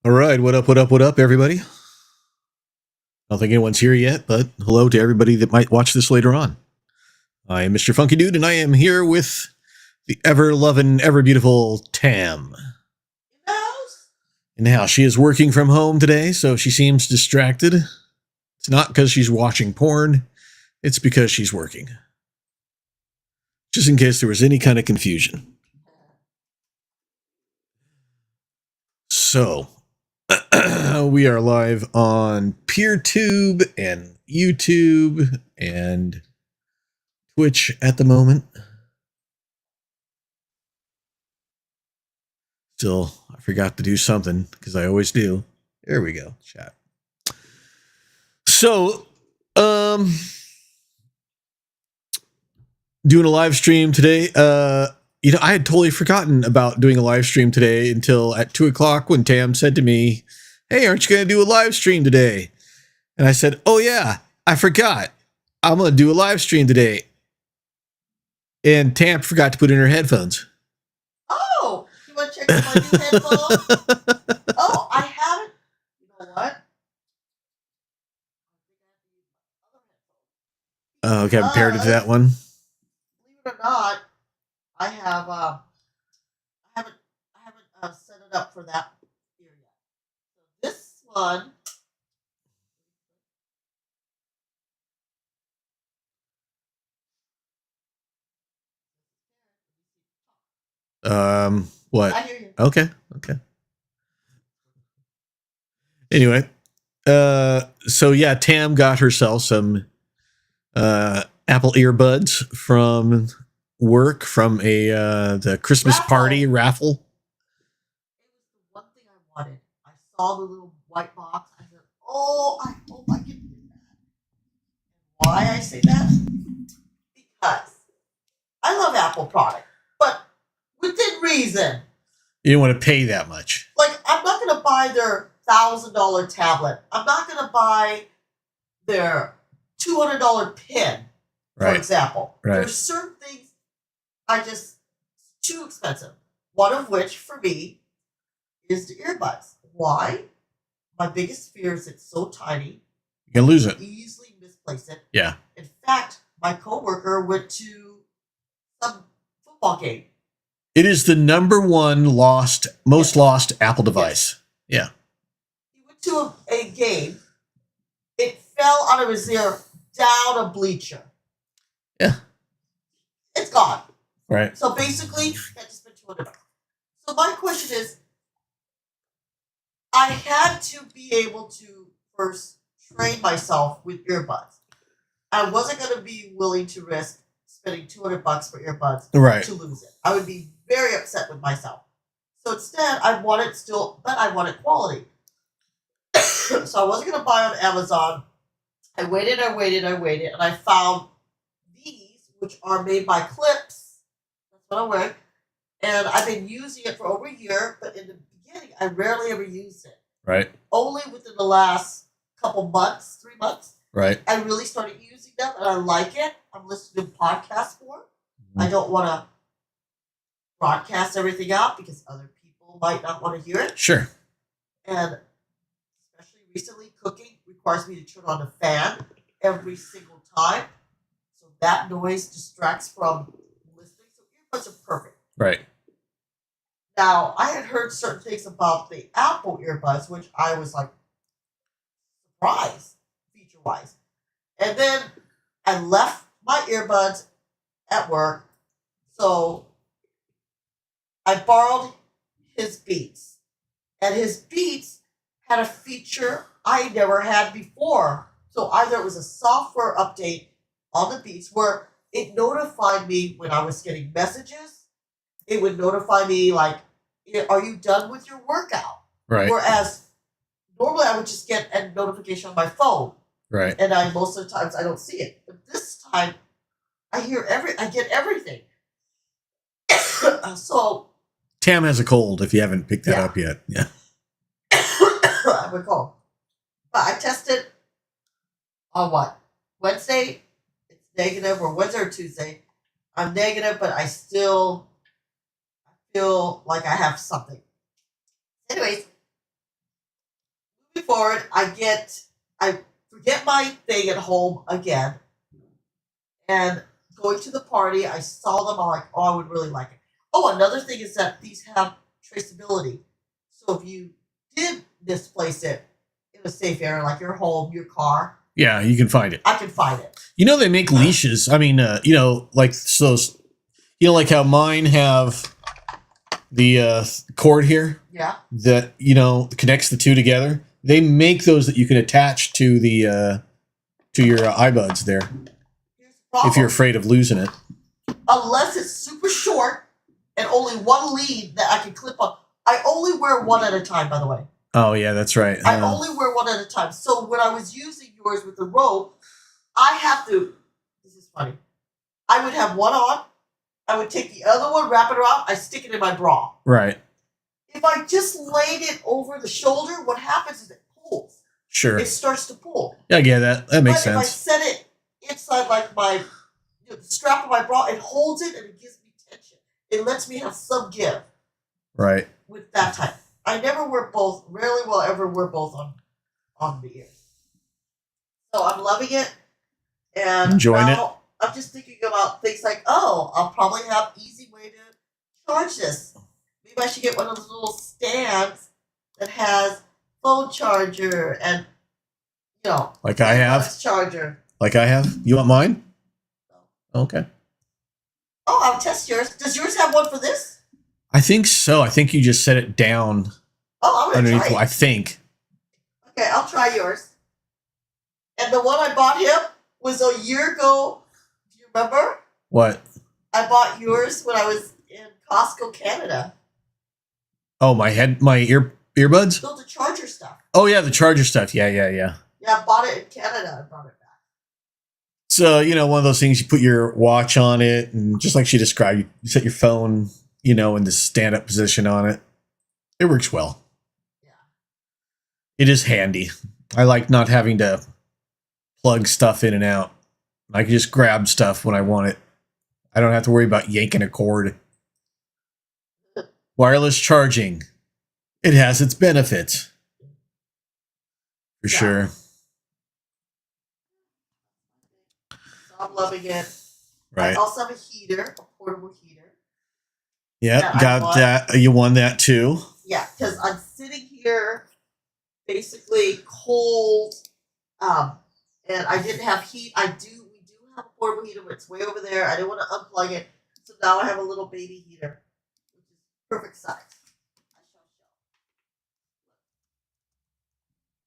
All right, what up, everybody? I don't think anyone's here yet, but hello to everybody that might watch this later on. I am Mr. Funky Dude, and I am here with the ever-loving, ever-beautiful Tam. And now she is working from home today, so she seems distracted. It's not because she's watching porn, it's because she's working. Just in case there was any kind of confusion. So, we are live on PeerTube and YouTube and Twitch at the moment. Still, I forgot to do something because I always do. There we go. Chat. So, doing a live stream today. I had totally forgotten about doing a live stream today until at 2:00 when Tam said to me, "Hey, aren't you going to do a live stream today?" And I said, "Oh yeah, I forgot. I'm going to do a live stream today." And Tam forgot to put in her headphones. Oh, you want to check out my new headphones? Oh, I haven't. You know what? Okay, I paired it to that one. Believe it or not, I have I haven't set it up for that here yet. So this one. What? I hear you. Okay. Anyway, so yeah, Tam got herself some Apple earbuds from work from the Christmas party raffle. It was the one thing I wanted. I saw the little white box. I said, "Oh, I hope I can do that." Why I say that? Because I love Apple product, but within reason. You don't want to pay that much. Like, I'm not going to buy their $1,000 tablet. I'm not going to buy their $200 pen, for example. Right. There's certain things too expensive. One of which, for me, is the earbuds. Why? My biggest fear is it's so tiny. You can lose it. Easily misplace it. Yeah. In fact, my coworker went to some football game. It is the number one most lost Apple device. Yes. Yeah. He went to a game. It fell out of his ear down a bleacher. Yeah. It's gone. Right. So basically, I just spent $200. So my question is, I had to be able to first train myself with earbuds. I wasn't going to be willing to risk spending $200 for earbuds to lose it. I would be very upset with myself. So instead, I wanted quality. So I wasn't going to buy on Amazon. I waited, and I found these, which are made by Clips. That's what I'm wearing. And I've been using it for over a year, but in the beginning, I rarely ever used it. Right. Only within the last couple months, 3 months. Right. I really started using them, and I like it. I'm listening to podcasts more. Mm-hmm. I don't want to broadcast everything out because other people might not want to hear it. Sure. And especially recently, cooking requires me to turn on the fan every single time. So that noise distracts from listening. So earbuds are perfect. Right. Now, I had heard certain things about the Apple earbuds, which I was like surprised feature-wise. And then I left my earbuds at work. So I borrowed his Beats. And his Beats had a feature I never had before. So either it was a software update on the Beats where it notified me when I was getting messages. It would notify me like, "Are you done with your workout?" Right. Whereas normally I would just get a notification on my phone. Right. And most of the times I don't see it. But this time I get everything. So Tam has a cold if you haven't picked that up yet. Yeah. I have a cold. But I tested on what? Wednesday, it's negative, or Wednesday or Tuesday. I'm negative, but I still feel like I have something. Anyways, moving forward, I forget my thing at home again, and going to the party, I saw them. I'm like, oh, I would really like it. Oh, another thing is that these have traceability. So if you did misplace it in a safe area, like your home, your car, Yeah, you can find it. I can find it. You know, they make leashes. I mean, like those, like how mine have the cord here Yeah. that, connects the two together. They make those that you can attach to the, to your iBuds there Here's the problem. if you're afraid of losing it. Unless it's super short and only one lead that I can clip on. I only wear one at a time, by the way. Oh, yeah, that's right. I only wear one at a time. So when I was using yours with the rope, I have to. This is funny. I would have one on. I would take the other one, wrap it around. I stick it in my bra. Right. If I just laid it over the shoulder, what happens is it pulls. Sure. It starts to pull. Yeah, I get that. That makes But if I sense. set it inside like my the strap of my bra, it holds it and it gives me tension. It lets me have some give Right. with that type. I never wear both. Rarely will I ever wear both on the ears. So I'm loving it, and Enjoying now I'm just thinking about things like, oh, I'll probably have easy way to charge this. Maybe I should get one of those little stands that has phone charger and Like I have. wireless charger. Like I have. You want mine? Okay. Oh, I'll test yours. Does yours have one for this? I think so. I think you just set it down Oh, I'm gonna underneath. try I it. think. Okay, I'll try yours. And the one I bought him was a year ago. Do you remember? What? I bought yours when I was in Costco, Canada. Oh, my earbuds. Built the charger stuff. Oh yeah, the charger stuff. Yeah. Yeah, I bought it in Canada. I brought it back. So one of those things you put your watch on it, and just like she described, you set your phone, in the stand-up position on it. It works well. Yeah. It is handy. I like not having to plug stuff in and out. I can just grab stuff when I want it. I don't have to worry about yanking a cord. Wireless charging. It has its benefits. For Yeah. sure. So I'm loving it. Right. I also have a heater, a portable heater. Yeah, Yeah, I got won. that. You won that too. Yeah, because I'm sitting here basically cold, and I didn't have heat. We do have a portable heater, but it's way over there. I didn't want to unplug it, so now I have a little baby heater, which is perfect size.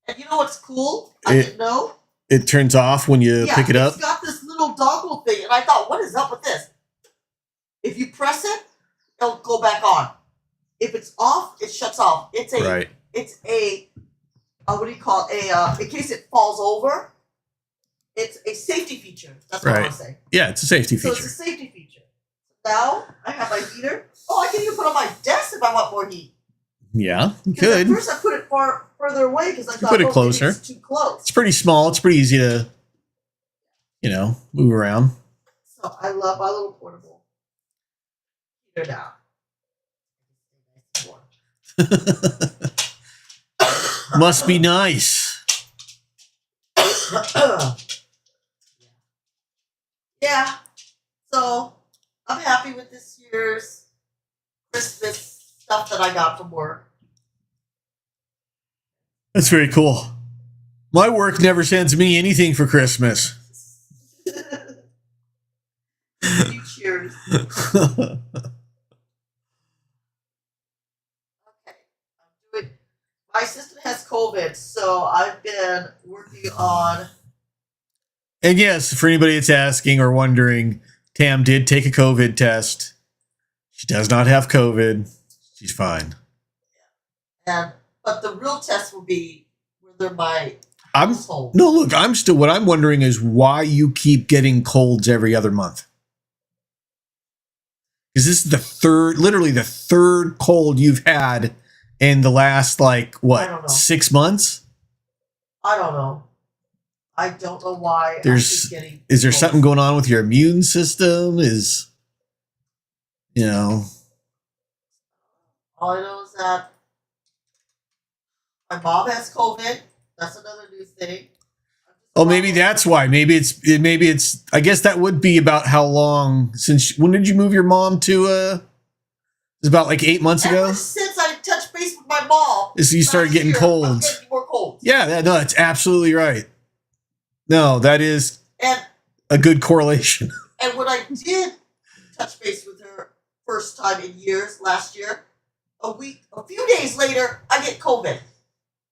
And you know what's cool? I It- didn't know. It turns off when you Yeah, pick it up. It's got this little dongle thing, and I thought, what is up with this? If you press it, it'll go back on. If it's off, it shuts off. It's a Right. what do you call it? In case it falls over, it's a safety feature. That's what I Right. want to say. Yeah, it's a safety So feature. it's a safety feature. Now I have my heater. Oh, I can even put on my desk if I want more heat. Yeah, you 'Cause at could. first I put it further away because I thought put it maybe closer. it's too close. It's pretty small. It's pretty easy to, move around. So I love my little portable heater now. Must be nice. Yeah. So I'm happy with this year's Christmas stuff that I got from work. That's very cool. My work never sends me anything for Christmas. You cheers. Okay. My assistant has COVID, so I've been working on. And yes, for anybody that's asking or wondering, Tam did take a COVID test. She does not have COVID. She's fine. But the real test will be whether my I'm household. no look. What I'm wondering is why you keep getting colds every other month. Because this is literally the third cold you've had in the last I don't know. 6 months. I don't know. I don't know why. There's- I keep getting Is there colds. something going on with your immune system? All I know is that My mom has COVID. That's another new thing. Oh, maybe that's why. Maybe it's. I guess that would be about how long since. When did you move your mom to? It's about like 8 months ago. Ever since I touched base with my mom, Is you started getting colds. I'm getting more colds. Yeah, no, that's absolutely right. No, that is And a good correlation. and when I did touch base with her first time in years last year, a few days later, I get COVID.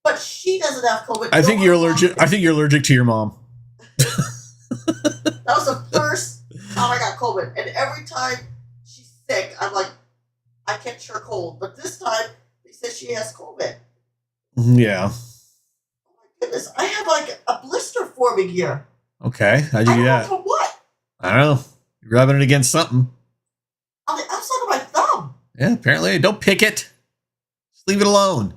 But she doesn't have COVID. I think you're allergic. I think you're allergic to your mom. That was the first time I got COVID, and every time she's sick, I'm like, I catch her cold. But this time, they said she has COVID. Yeah. Oh my goodness, I have like a blister forming here. Okay. How'd you do I don't that? know for what. I don't know. You're rubbing it against something. On the outside of my thumb. Yeah, apparently. Don't pick it. Just leave it alone.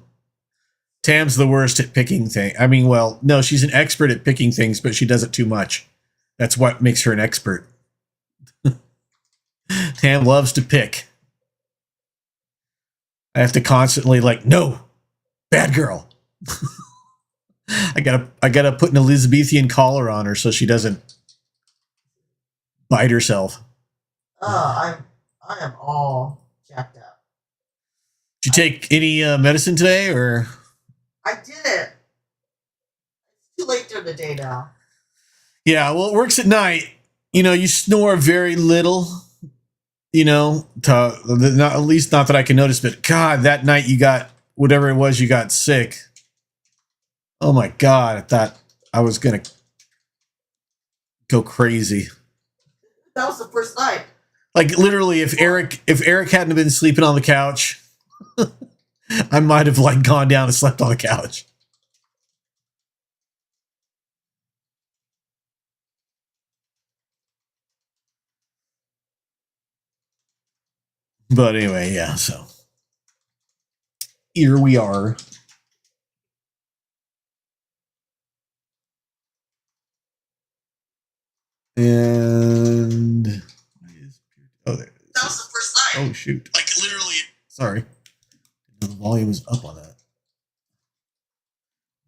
Tam's the worst at picking things. I mean, well, no, she's an expert at picking things, but she does it too much. That's what makes her an expert. Tam loves to pick. I have to constantly no, bad girl. I gotta put an Elizabethan collar on her so she doesn't bite herself. I am all jacked up. Did you take any medicine today, or? I did it. It's too late during the day now. Yeah, well, it works at night. You snore very little. Not at least not that I can notice. But God, that night you got whatever it was, you got sick. Oh my God, I thought I was gonna go crazy. That was the first night. Like literally, if Eric hadn't been sleeping on the couch, I might have gone down and slept on the couch. But anyway, yeah, so here we are. And there. That was the first night. Oh shoot. Literally. Sorry. The volume is up on that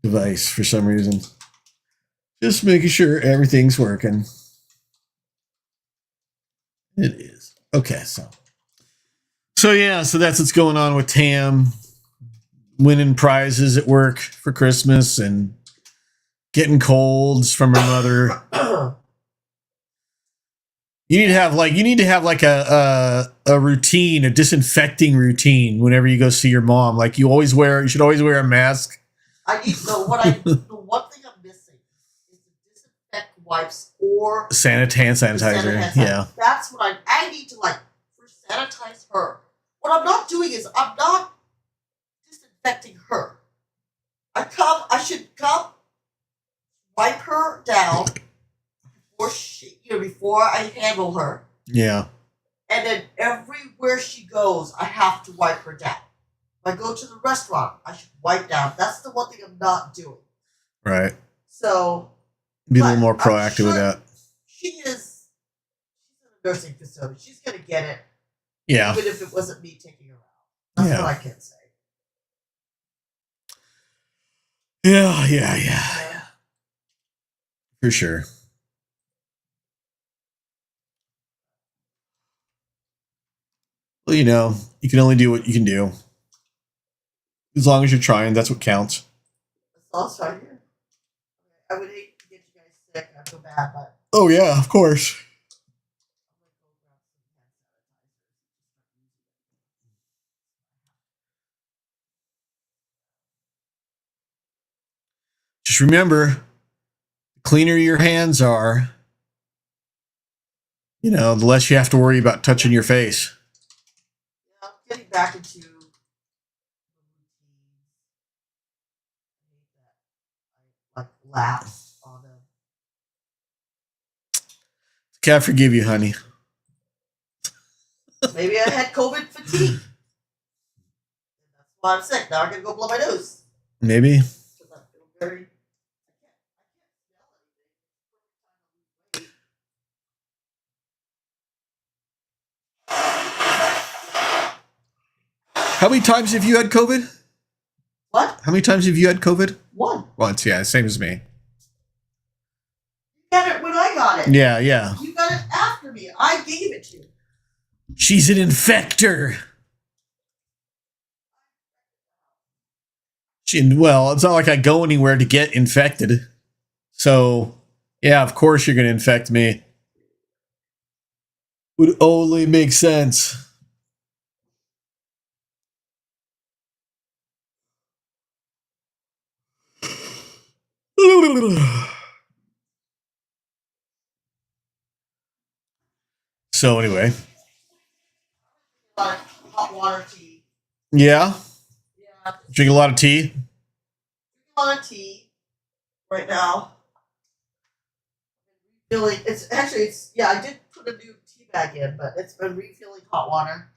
device for some reason. Just making sure everything's working. It is. Okay, so yeah, so that's what's going on with Tam. Winning prizes at work for Christmas and getting colds from her mother. You need to have a routine, a disinfecting routine whenever you go see your mom. You should always wear a mask. I need to know the one thing I'm missing is the disinfect wipes or hand sanitizer. Yeah. That's what I need to first sanitize her. What I'm not doing is I'm not disinfecting her. I should come, wipe her down before I handle her. Yeah. And then everywhere she goes, I have to wipe her down. If I go to the restaurant, I should wipe down. That's the one thing I'm not doing. Right. So be a little more proactive with that. She's in a nursing facility. She's gonna get it. Yeah. Even if it wasn't me taking her out. That's what I can say. Yeah. For sure. Well, you can only do what you can do. As long as you're trying, that's what counts. That's all start here. I would hate to get you guys sick. I feel bad, but. Oh, yeah, of course. Just remember, the cleaner your hands are, the less you have to worry about touching your face. Yeah, I'm getting back into laughs on them. Can't forgive you, honey. Maybe I had COVID fatigue. That's why I'm sick. Now I'm gonna go blow my nose. Maybe. How many times have you had COVID? What? How many times have you had COVID? One. Once, yeah, same as me. You got it when I got it. Yeah, yeah. You got it after me. I gave it to you. She's an infector. Well, it's not like I go anywhere to get infected. So, yeah, of course you're going to infect me. Would only make sense. So anyway. Hot water tea. Yeah? Yeah. Drink a lot of tea? A lot of tea right now. Really, it's yeah, I did put a new tea bag in, but it's been refilling hot water.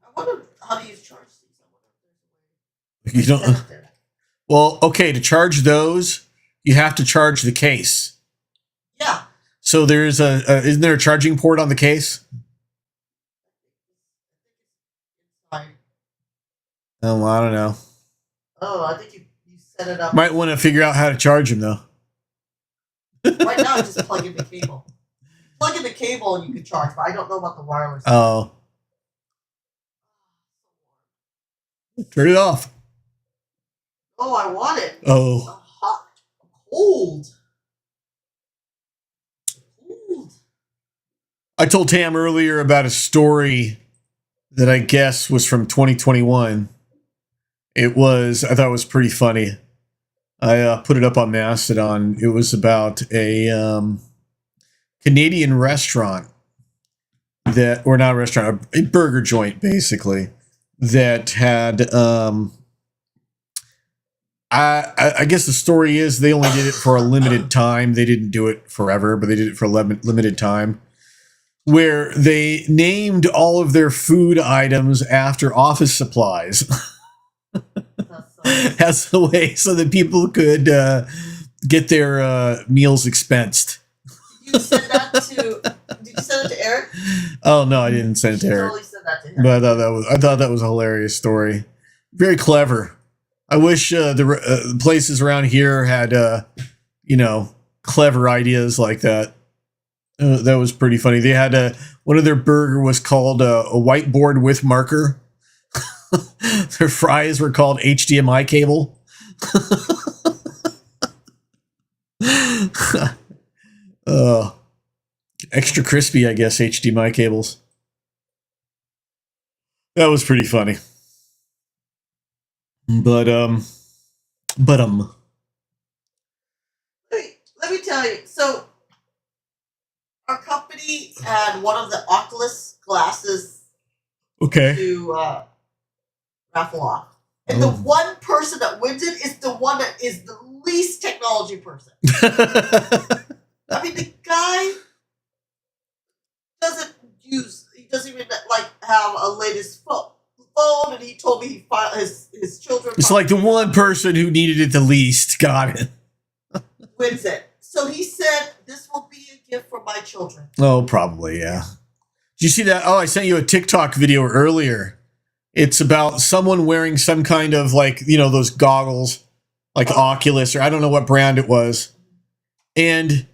I wonder how to use charge these. You don't. Well, okay, to charge those, you have to charge the case. Yeah. So there's isn't there a charging port on the case? Fine. Oh, I don't know. Oh, I think you set it up. Might want to figure out how to charge them though. Right now, just plug in the cable. Plug in the cable and you can charge, but I don't know about the wireless. Oh. Turn it off. Oh, I want it. Oh. Hot. Cold. Cold. I told Tam earlier about a story that I guess was from 2021. I thought it was pretty funny. I put it up on Mastodon. It was about a Canadian restaurant or not a restaurant, a burger joint, basically, that had, I guess the story is they only did it for a limited time. They didn't do it forever, but they did it for a limited time, where they named all of their food items after office supplies. As a way so that people could get their meals expensed. Did you send it to Eric? Oh no, I didn't send it to Eric. Totally send that to him. But I thought that was a hilarious story. Very clever. I wish the places around here had clever ideas like that. That was pretty funny. They had one of their burger was called a whiteboard with marker. Their fries were called HDMI cable. Extra crispy, I guess, HDMI cables. That was pretty funny. But Let me tell you. So our company had one of the Oculus glasses okay. to raffle off. And the one person that wins it is the one that is the least technology person. I mean, the guy he doesn't even have a latest phone, and he told me his children. It's like the one person who needed it the least got it. Wins it. So he said, this will be a gift for my children. Oh, probably, yeah. Did you see that? Oh, I sent you a TikTok video earlier. It's about someone wearing some kind of those goggles, like Oculus, or I don't know what brand it was. And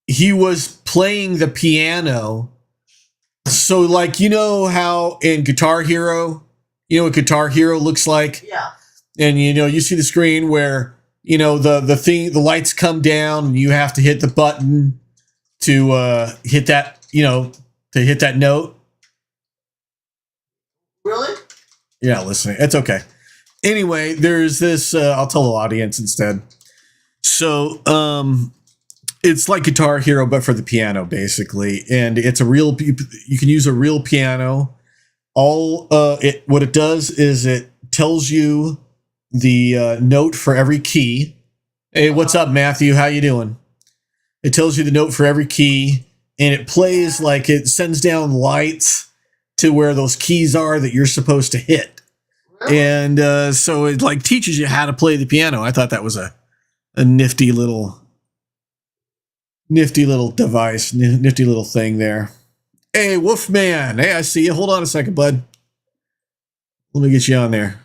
he was playing the piano. So how in Guitar Hero, what Guitar Hero looks like? Yeah. And you see the screen where, the lights come down and you have to hit the button to hit that, to hit that note. Really? Yeah, listening. It's okay. Anyway, there's this, I'll tell the audience instead. So, it's like Guitar Hero, but for the piano, basically. And it's you can use a real piano. What it does is it tells you the note for every key. Hey, what's up, Matthew? How you doing? It tells you the note for every key, and it plays it sends down lights to where those keys are that you're supposed to hit. Really? And so it teaches you how to play the piano. I thought that was a nifty little Nifty little device, nifty little thing there. Hey, Wolfman. Hey, I see you. Hold on a second, bud. Let me get you on there.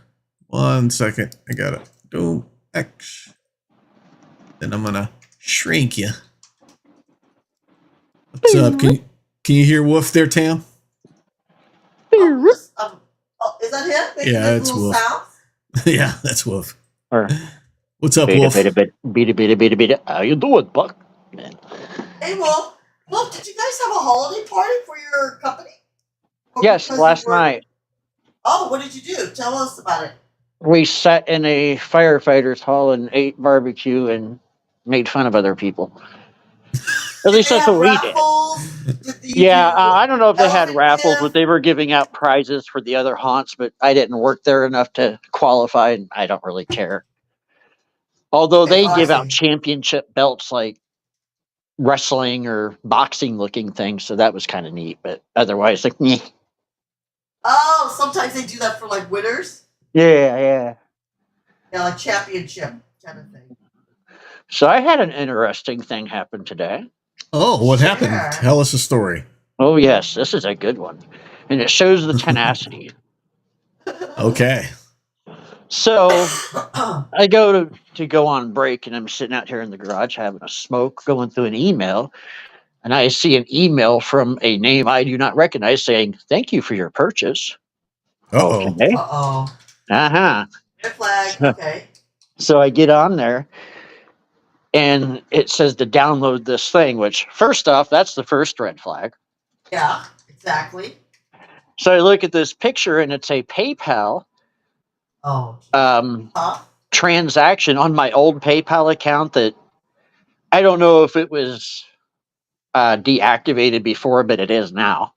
1 second. I got it. Do X. Then I'm gonna shrink you. What's up? Can you hear Wolf there, Tam? Is that him? Making Yeah, those that's little Wolf. sounds? Yeah, that's Wolf. Or What's up, beta, Wolf? beta. How you doing, Buck? Man. Hey, Wolf. Wolf, did you guys have a holiday party for your company? Or Yes, because last you were- night Oh, what did you do? Tell us about it. we sat in a firefighters hall and ate barbecue and made fun of other people. At least Did they that's have what we did. raffles? Did you Yeah, do I don't know if they had elephant raffles, gift? but they were giving out prizes for the other haunts, but I didn't work there enough to qualify, and I don't really care. Although Okay, they I give out see. championship belts like wrestling or boxing looking things, so that was kind of neat, but otherwise, like, meh. Oh, sometimes they do that for like winners. Yeah. Yeah, like championship kind of thing. So I had an interesting thing happen today. Oh, what Sure. happened? Tell us a story. Oh, yes, this is a good one. And it shows the tenacity. Okay. So I go to go on break, and I'm sitting out here in the garage having a smoke, going through an email. And I see an email from a name I do not recognize saying, "Thank you for your purchase." Uh-oh. Okay. Uh-oh. Uh-huh. Red flag. Okay. So I get on there, and it says to download this thing, which, first off, that's the first red flag. Yeah, exactly. So I look at this picture, and it's a PayPal Oh. Huh? transaction on my old PayPal account that I don't know if it was deactivated before, but it is now.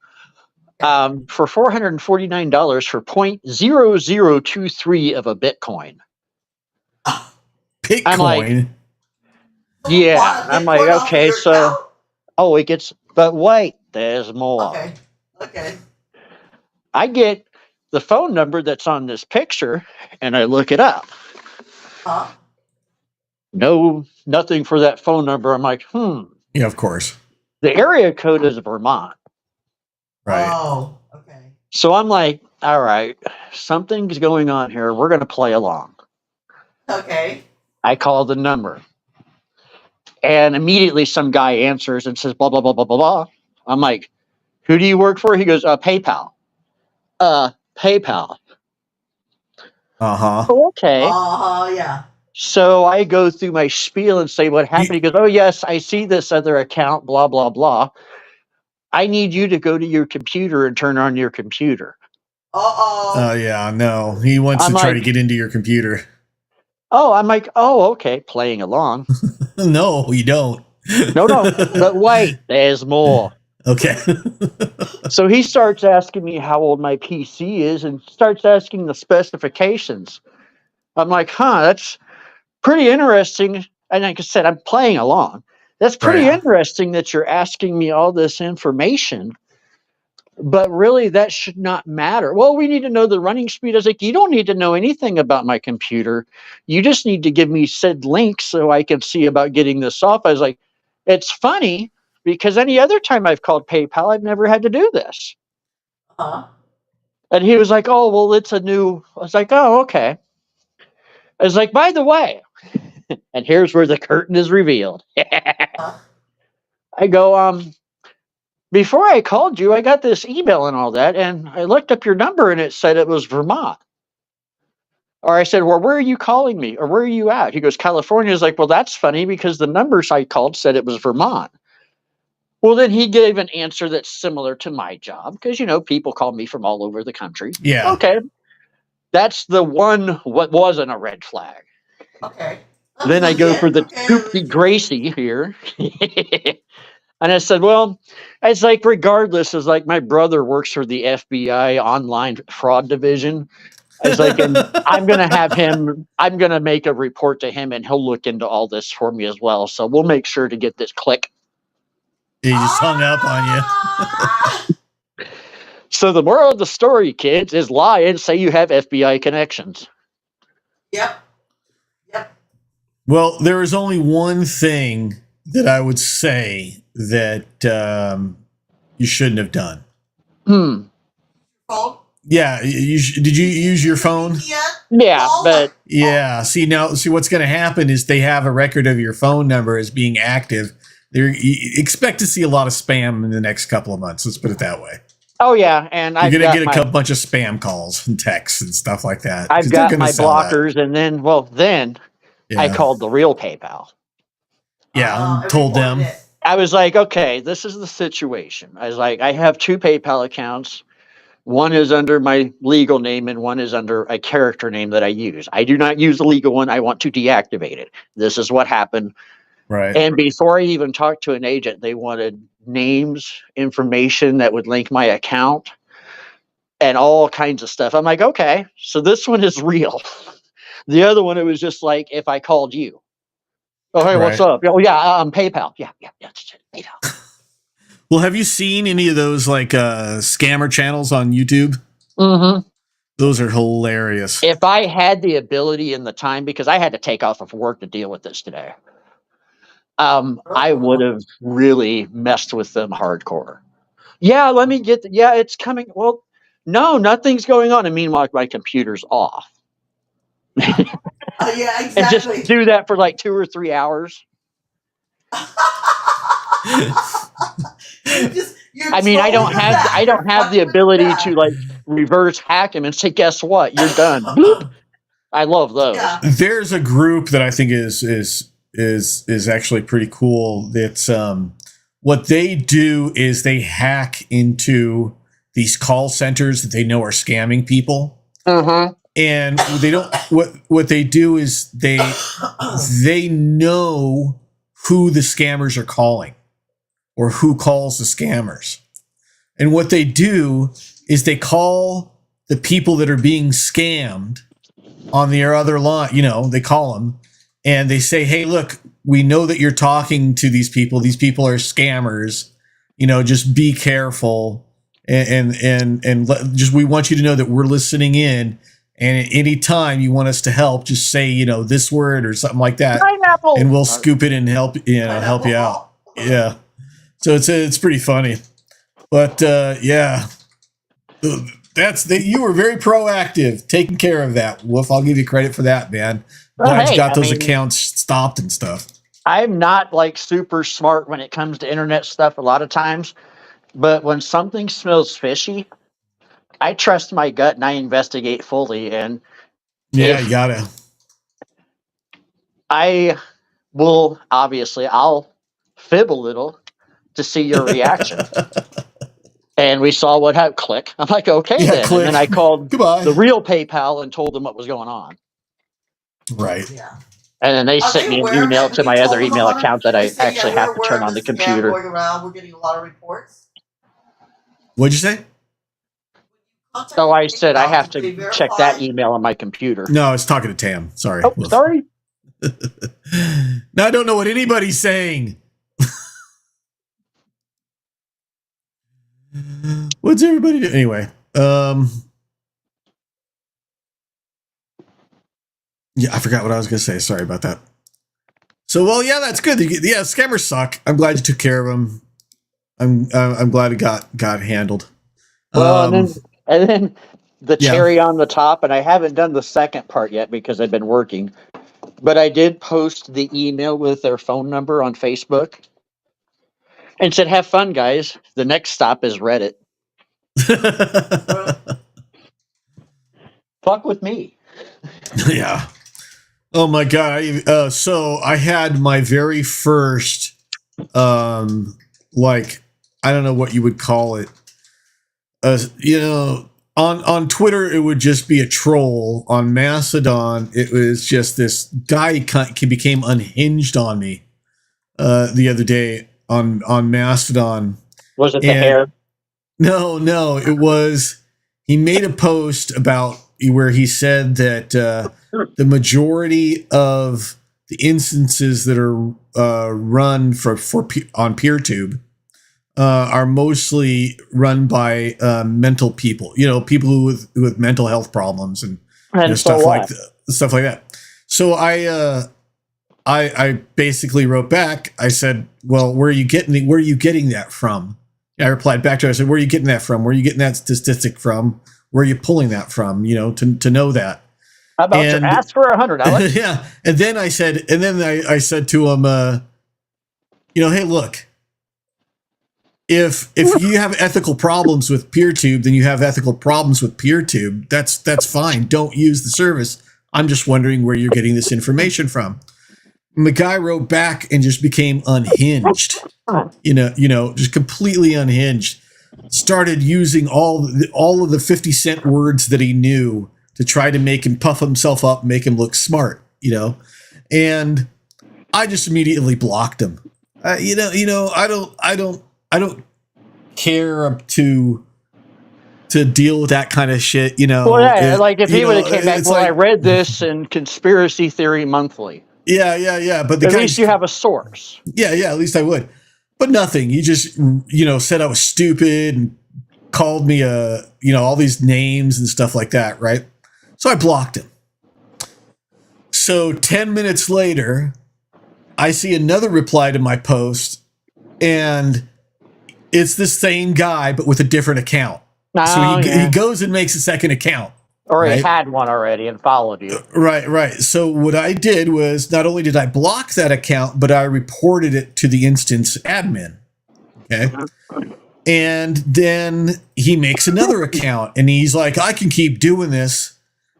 For $449 for 0.0023 of a Bitcoin. Bitcoin. I'm like, Someone yeah. bought a I'm like, Bitcoin off of okay, your so account? it gets, but wait, there's more. Okay. I get the phone number that's on this picture, and I look it up. Huh? No, nothing for that phone number. I'm like, Yeah, of course. the area code is Vermont. Right. Oh, okay. So I'm like, all right, something's going on here. We're going to play along. Okay. I call the number. And immediately some guy answers and says, blah, blah, blah, blah, blah, blah. I'm like, who do you work for? He goes, PayPal. PayPal. Uh-huh. Oh, okay. Yeah. So I go through my spiel and say what happened. He goes, oh, yes, I see this other account, blah, blah, blah. I need you to go to your computer and turn on your computer. Uh-oh. Yeah, no. He wants I'm to try like- to get into your computer. Oh, I'm like, oh, okay, playing along. No, you don't. No, but wait, there's more. Okay. So he starts asking me how old my PC is and starts asking the specifications. I'm like, that's pretty interesting. And like I said, I'm playing along. That's pretty Right. interesting that you're asking me all this information. But really, that should not matter. Well, we need to know the running speed. I was like, you don't need to know anything about my computer. You just need to give me said link so I can see about getting this off. I was like, it's funny because any other time I've called PayPal, I've never had to do this. Huh? And he was like, oh, well, it's a new. I was like, oh, okay. I was like, by the way, and here's where the curtain is revealed. Huh? I go, before I called you, I got this email and all that, and I looked up your number and it said it was Vermont. Or I said, well, where are you calling me? Or where are you at? He goes, California. Is like, well, that's funny because the numbers I called said it was Vermont. Well, then he gave an answer that's similar to my job because, people call me from all over the country. Yeah. Okay. That's the one what wasn't a red flag. Okay. Then I go for the Poopy Gracie here. And I said, well, it's like, regardless, it's like my brother works for the FBI online fraud division. I was like, and I'm going to make a report to him and he'll look into all this for me as well. So we'll make sure to get this click. He just hung up on you. So the moral of the story, kids, is lie and say you have FBI connections. Yep. Well, there is only one thing that I would say that you shouldn't have done. Phone? Yeah, did you use your phone? Yeah, but Yeah. See what's going to happen is they have a record of your phone number as being active. Expect to see a lot of spam in the next couple of months. Let's put it that way. oh yeah, and You're I've going to got get a bunch of spam calls and texts and stuff like that. 'cause I've they're got gonna my sell that. blockers, and then I Yeah. called the real PayPal. Yeah, And told reported them. it. I was like, okay, this is the situation. I was like, I have two PayPal accounts. One is under my legal name and one is under a character name that I use. I do not use the legal one. I want to deactivate it. This is what happened. Right. And before I even talked to an agent, they wanted names, information that would link my account, and all kinds of stuff. I'm like, okay, so this one is real. The other one, it was just like if I called you. Oh, hey, what's Right. up? Oh, yeah, PayPal. Yeah, it's PayPal. Well, have you seen any of those like scammer channels on YouTube? Mm-hmm. Those are hilarious. If I had the ability and the time, because I had to take off of work to deal with this today, I would have really messed with them hardcore. Yeah, let me get. Yeah, it's coming. Well, no, nothing's going on. And meanwhile, my computer's off. Yeah, And exactly. just do that for like 2 or 3 hours. I mean, I don't have the ability to like reverse hack him and say, guess what? You're done. Boop. I love those. Yeah. There's a group that I think is actually pretty cool. That's what they do is they hack into these call centers that they know are scamming people. Uh-huh. And they don't what they do is they know who the scammers are calling or who calls the scammers. And what they do is they call the people that are being scammed on the other line, they call them and they say, "Hey, look, we know that you're talking to these people. These people are scammers. Just be careful and just we want you to know that we're listening in. And at any time you want us to help, just say, this word or something like that. Pineapple. And we'll scoop it and help you out." Yeah. So it's pretty funny. But yeah. You were very proactive taking care of that, Wolf. I'll give you credit for that, man. Glad you got those accounts stopped and stuff. I'm not like super smart when it comes to internet stuff a lot of times, but when something smells fishy, I trust my gut and I investigate fully. And Yeah, you gotta. I'll fib a little to see your reaction. And we saw what happened. Click. I'm like, okay, Yeah, then. click. And then I called Goodbye. the real PayPal and told them what was going on. Right. Yeah. And then they sent me an email to my other email account that I They say, actually yeah, have to we're turn aware on the of this scam computer. Going around, we're getting a lot of reports. What'd you say? So I said I have They to check that verify- email on my computer. No, I was talking to Tam. Sorry. Oh, Wolf. sorry. Now I don't know what anybody's saying. What's everybody doing? Anyway, yeah, I forgot what I was going to say. Sorry about that. So, well, yeah, that's good. Yeah, scammers suck. I'm glad you took care of them. I'm glad it got handled. Well, and then the Yeah. cherry on the top, and I haven't done the second part yet because I've been working, but I did post the email with their phone number on Facebook and said, "Have fun, guys. The next stop is Reddit. Fuck with me." Yeah. Oh my god. So I had my very first, like, I don't know what you would call it. On Twitter it would just be a troll. On Mastodon it was just this guy became unhinged on me the other day on Mastodon. Was it the And- hair? No, it was he made a post about where he said that the majority of the instances that are run on PeerTube are mostly run by mental people, people with mental health problems and And so stuff what? stuff like that. So I I basically wrote back. I said, "Well, where are you getting that from?" I replied back to her. I said, "Where are you getting that from? Where are you getting that statistic from? Where are you pulling that from? To know that." How about And- to ask for $100? Yeah, and then I said to him, "Hey, look, if you have ethical problems with PeerTube, then you have ethical problems with PeerTube. That's fine. Don't use the service. I'm just wondering where you're getting this information from." And the guy wrote back and just became unhinged. Just completely unhinged. Started using all of the 50-cent words that he knew to try to make him puff himself up, make him look smart. And I just immediately blocked him. I don't care to deal with that kind of shit. Well, yeah, like if he would have came back, it's well, I like- read this in Conspiracy Theory Monthly. Yeah. But At least you have a source. Yeah. At least I would. But nothing. You just said I was stupid and called me all these names and stuff like that, right? So I blocked him. So 10 minutes later, I see another reply to my post, and it's the same guy but with a different account. So he goes and makes a second account. Or he right? had one already and followed you. Right. So what I did was not only did I block that account, but I reported it to the instance admin. Okay. And then he makes another account and he's like, I can keep doing this.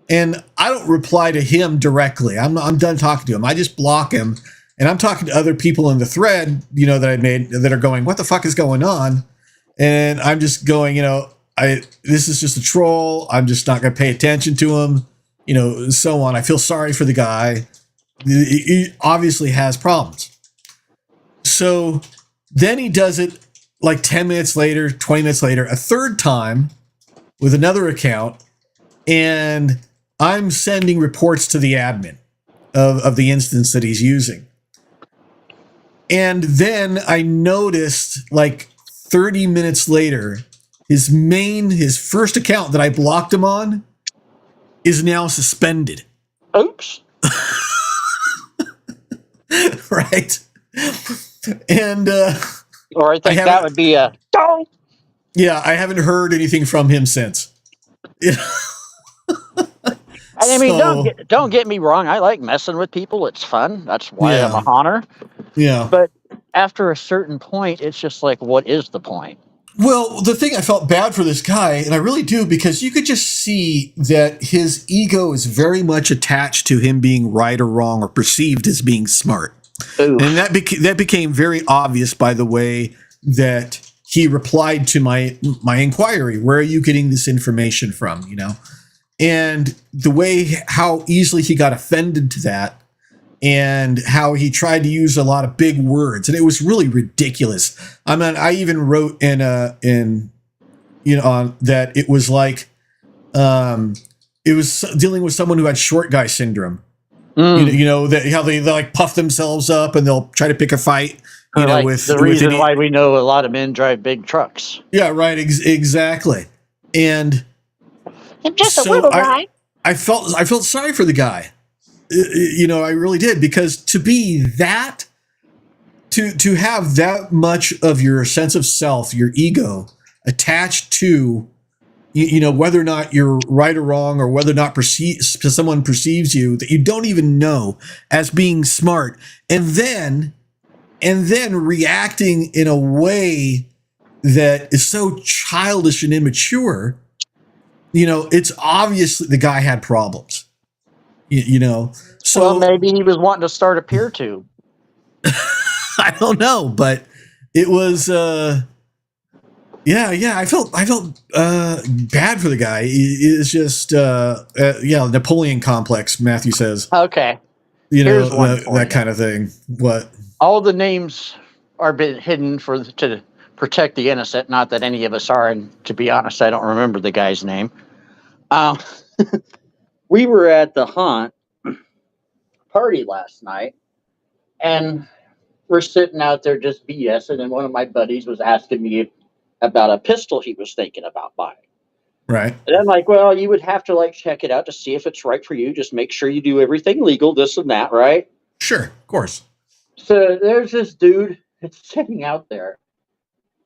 And I don't reply to him directly. I'm done talking to him. I just block him. And I'm talking to other people in the thread, that I made that are going, what the fuck is going on? And I'm just going, this is just a troll. I'm just not going to pay attention to him, so on. I feel sorry for the guy. He obviously has problems. So then he does it like 10 minutes later, 20 minutes later, a third time with another account. And I'm sending reports to the admin of the instance that he's using. And then I noticed like 30 minutes later, his first account that I blocked him on is now suspended. Oops. Right. And Or I think that would be a don't. Yeah, I haven't heard anything from him since. I mean, So- don't get me wrong. I like messing with people. It's fun. That's why Yeah. I'm a hunter. Yeah. But after a certain point, it's just like, what is the point? Well, the thing, I felt bad for this guy, and I really do, because you could just see that his ego is very much attached to him being right or wrong or perceived as being smart. Ooh. And that became very obvious by the way that he replied to my inquiry. Where are you getting this information from? And the way how easily he got offended to that, and how he tried to use a lot of big words, and it was really ridiculous. I mean, I even wrote on that it was like it was dealing with someone who had short guy syndrome. That how they like puff themselves up and they'll try to pick a fight. Like with the reason why we know a lot of men drive big trucks. Yeah, right. Exactly. And I'm just So a little guy. I felt sorry for the guy. I really did, because to be that, to have that much of your sense of self, your ego attached to, whether or not you're right or wrong, or whether or not someone perceives you that you don't even know as being smart, and then reacting in a way that is so childish and immature, it's obvious that the guy had problems. So Well, maybe he was wanting to start a PeerTube. I don't know, but it was I felt bad for the guy. It's just Napoleon complex, Matthew says. Okay. Here's one for that you. kind of thing. What? All the names are been hidden to protect the innocent. Not that any of us are, and to be honest, I don't remember the guy's name. We were at the Haunt party last night, and we're sitting out there just BSing, and one of my buddies was asking me about a pistol he was thinking about buying. Right. And I'm like, well, you would have to check it out to see if it's right for you. Just make sure you do everything legal, this and that, right? Sure, of course. So there's this dude that's sitting out there,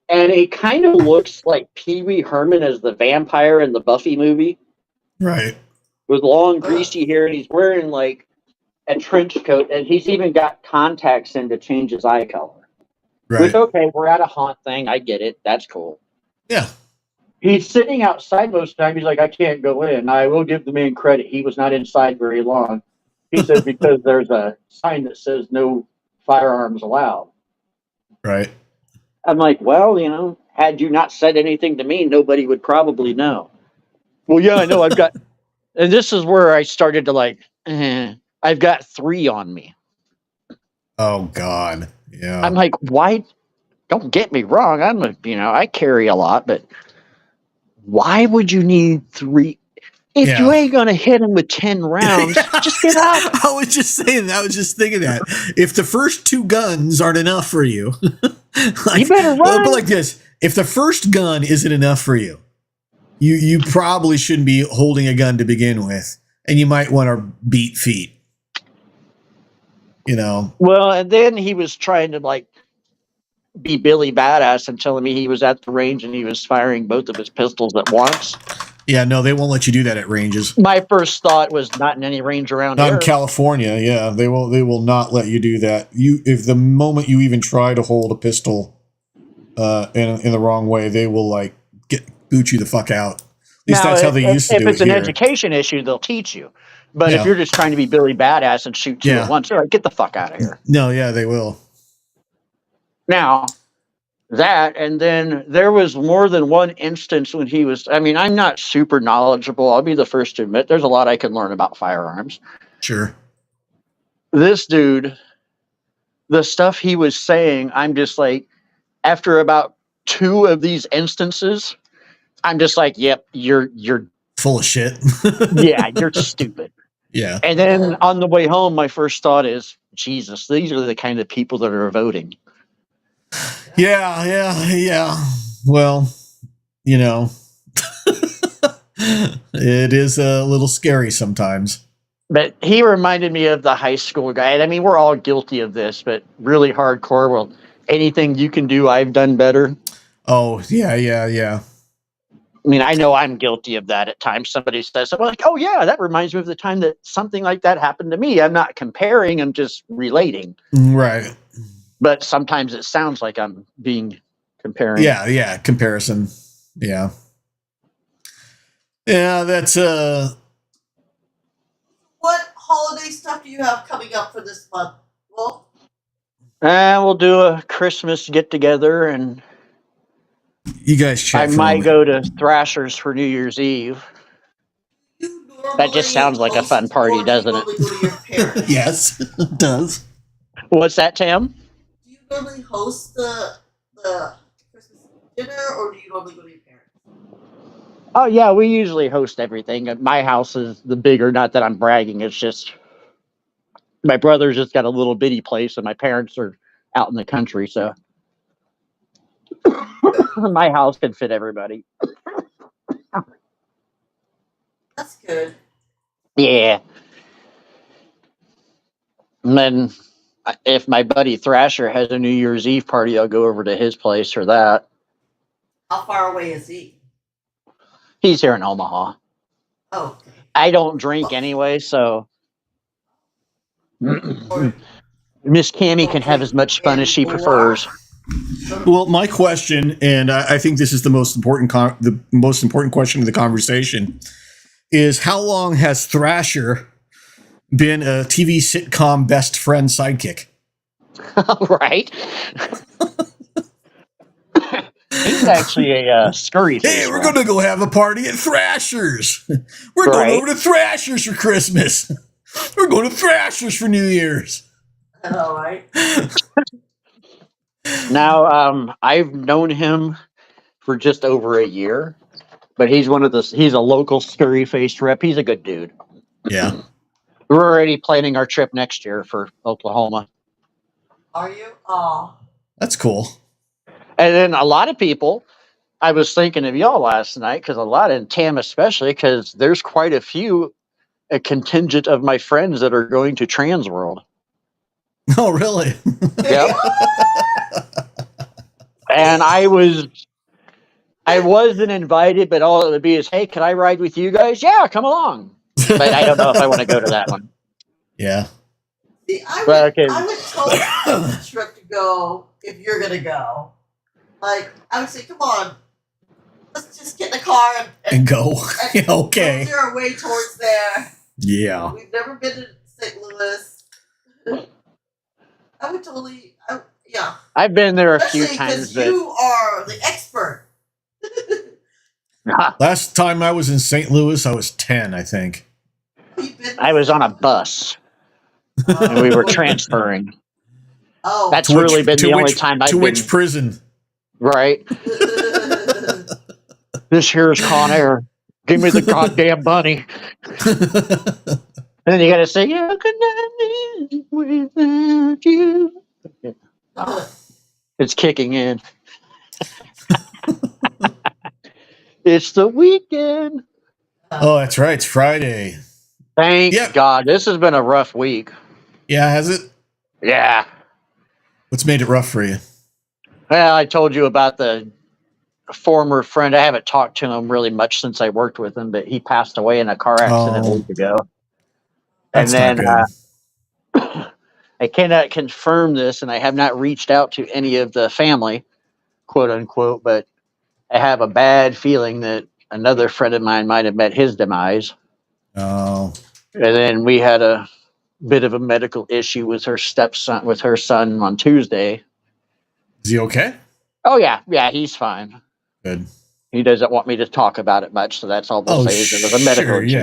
and he kind of looks like Pee Wee Herman as the vampire in the Buffy movie, Right. with long, Ugh. greasy hair, and he's wearing like a trench coat, and he's even got contacts in to change his eye color. Right. Which, okay, we're at a haunt thing. I get it. That's cool. Yeah. He's sitting outside most of the time. He's like, I can't go in. I will give the man credit. He was not inside very long. He said, because there's a sign that says no firearms allowed. Right. I'm like, well, you know, had you not said anything to me, nobody would probably know. Well, yeah, I know. I've got, and this is where I started to like, I've got 3 on me. Oh God. Yeah. I'm like, why? Don't get me wrong. I carry a lot, but why would you need 3? If you ain't gonna hit him with 10 rounds, just get up. I was just saying. I was just thinking that if the first 2 guns aren't enough for you, You better run. But like this, if the first gun isn't enough for you, you probably shouldn't be holding a gun to begin with, and you might want to beat feet. You know. Well, and then he was trying to like be Billy Badass and telling me he was at the range and he was firing both of his pistols at once. Yeah, no, they won't let you do that at ranges. My first thought was not in any range around Not here. in California, yeah, they will not let you do that. If the moment you even try to hold a pistol in the wrong way, they will like boot you the fuck out. At least now, that's how they used to do it. If it's an here. education issue, they'll teach you. But Yeah. if you're just trying to be Billy Badass and shoot 2 at once, they're like, get the fuck out of here. No, yeah, they will. Now, that, and then there was more than one instance when he was, I mean, I'm not super knowledgeable. I'll be the first to admit there's a lot I can learn about firearms. Sure. This dude, the stuff he was saying, I'm just like, after about 2 of these instances, I'm just like, yep, you're full of shit. Yeah, you're stupid. Yeah. And then on the way home, my first thought is, Jesus, these are the kind of people that are voting. Yeah. Well, you know, it is a little scary sometimes. But he reminded me of the high school guy. And I mean, we're all guilty of this, but really hardcore. Well, anything you can do, I've done better. Oh, yeah. I mean, I know I'm guilty of that at times. Somebody says, I'm like, oh, yeah, that reminds me of the time that something like that happened to me. I'm not comparing, I'm just relating. Right. But sometimes it sounds like I'm being comparing. Yeah, comparison. Yeah. Yeah, that's What holiday stuff do you have coming up for this month? Well, we'll do a Christmas get together, and you guys check. I might go to Thrasher's for New Year's Eve. That just sounds like a fun party, doesn't it? Go to your parents? Yes, it does. What's that, Tam? Do you normally host the Christmas dinner, or do you normally go to your parents? Oh, yeah, we usually host everything. My house is the bigger, not that I'm bragging. It's just my brother's just got a little bitty place, and my parents are out in the country, so my house can fit everybody. That's good. Yeah. And then if my buddy Thrasher has a New Year's Eve party, I'll go over to his place for that. How far away is he? He's here in Omaha. Oh. Okay. I don't drink anyway, so Miss Cammie can have as much fun as she prefers. Well, my question, and I think this is the most important question of the conversation, is how long has Thrasher been a TV sitcom best friend sidekick? Right. He's actually a scurry face. Hey, we're going to go have a party at Thrasher's. We're going over to Thrasher's for Christmas. We're going to Thrasher's for New Year's. All right. Now, I've known him for just over a year, but he's he's a local scurry faced rep. He's a good dude. Yeah. We're already planning our trip next year for Oklahoma. Are you? Oh. That's cool. And then a lot of people, I was thinking of y'all last night, because a lot in Tam especially, because there's quite a contingent of my friends that are going to Transworld. Oh, really? Yep. And I wasn't invited, but all it would be is, hey, can I ride with you guys? Yeah, come along. But I don't know if I want to go to that one. Yeah. See, But okay. I would totally take the trip to go if you're gonna go. Like, I would say, come on, let's just get in the car And go. Yeah, okay. Cruise our way towards there. Yeah. We've never been to St. Louis. I would totally, yeah. I've been there a few Especially times, because you are the expert. but Last time I was in St. Louis, I was 10, I think. You've been I was on a bus and we were transferring. Oh. That's really been the only time I've To been. which prison? Right. This here's Con Air. Give me the goddamn money. And then you got to say, how can I live without you? It's kicking in. It's the weekend. Oh, that's right. It's Friday. Thank Yep. God. This has been a rough week. Yeah, has it? Yeah. What's made it rough for you? Well, I told you about the former friend. I haven't talked to him really much since I worked with him, but he passed away in a car accident a week ago. That's and then not good. I cannot confirm this, and I have not reached out to any of the family, quote unquote, but I have a bad feeling that another friend of mine might have met his demise. Oh. And then we had a bit of a medical issue with her stepson, with her son on Tuesday. Is he okay? Oh yeah, he's fine. Good. He doesn't want me to talk about it much, so that's all we'll say is it was a medical issue.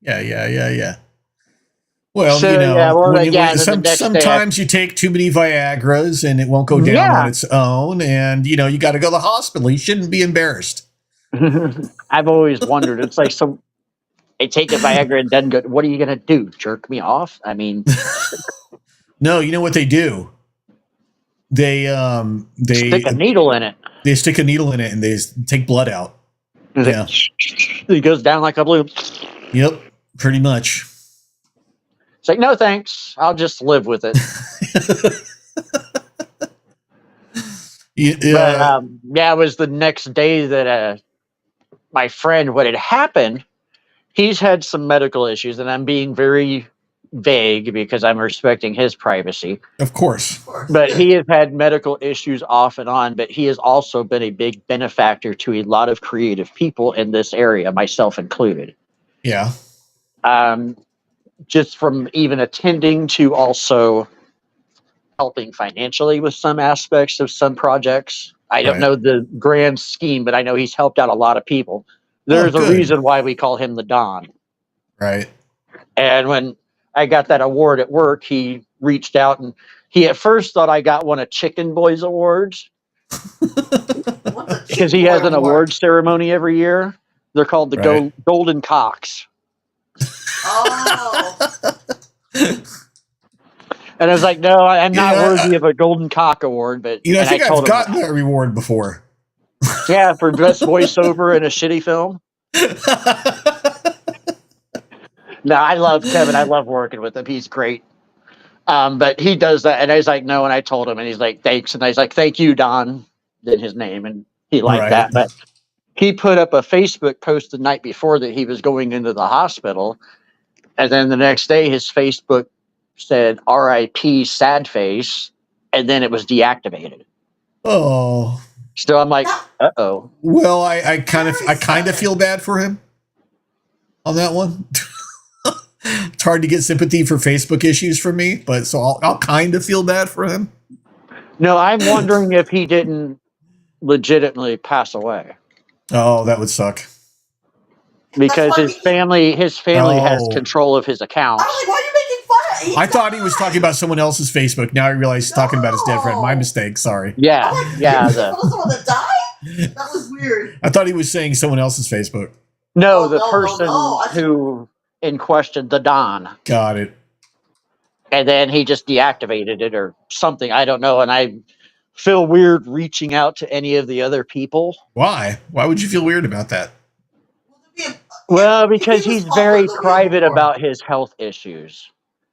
Yeah. Well, So, you know, yeah, well, when yeah, then the next day sometimes you take too many Viagras and it won't go down Yeah. on its own, and you know you got to go to the hospital. You shouldn't be embarrassed. I've always wondered. It's like they take a Viagra and then go, what are you gonna do? Jerk me off? I mean, No, you know what they do? They stick a needle in it. they stick a needle in it and they take blood out. Yeah. It goes down like a balloon. Yep, pretty much. It's like, no thanks. I'll just live with it. Yeah. But it was the next day that my friend, what had happened, he's had some medical issues, and I'm being very vague because I'm respecting his privacy. Of course. But he has had medical issues off and on, but he has also been a big benefactor to a lot of creative people in this area, myself included. Yeah. Just from even attending to also helping financially with some aspects of some projects. I don't Right. know the grand scheme, but I know he's helped out a lot of people. There's a good. reason why we call him the Don. Right. And when I got that award at work, he reached out and he at first thought I got one of Chicken Boy's awards because he has an award ceremony every year. They're called the Right. Golden Cocks. Oh. And I was like, no, I'm not Yeah, worthy of a Golden Cock award. But You know, I and think I've told him, gotten that reward before. yeah, for best voiceover in a shitty film. No, I love Kevin. I love working with him. He's great. But he does that. And I was like, no. And I told him, and he's like, thanks. And I was like, thank you, Don, in his name. And he liked Right. that. But he put up a Facebook post the night before that he was going into the hospital. And then the next day, his Facebook said, RIP, sad face. And then it was deactivated. Oh. So I'm like, uh-oh. Well, I kind of feel bad for him on that one. It's hard to get sympathy for Facebook issues from me, but so I'll kind of feel bad for him. No, I'm wondering if he didn't legitimately pass away. Oh, that would suck. Because his family has Oh. control of his accounts. I was like, why are you making fun of it? I thought he was talking about someone else's Facebook. Now I realize he's talking about his dead friend. My mistake. Sorry. Yeah, yeah. Someone that died? That was weird. I thought he was saying someone else's Facebook. No, Oh, the no, person no. who in question, the Don. Got it. And then he just deactivated it or something. I don't know. And I feel weird reaching out to any of the other people. Why? Why would you feel weird about that? Well, because He was he's very public the week private before. about his health issues.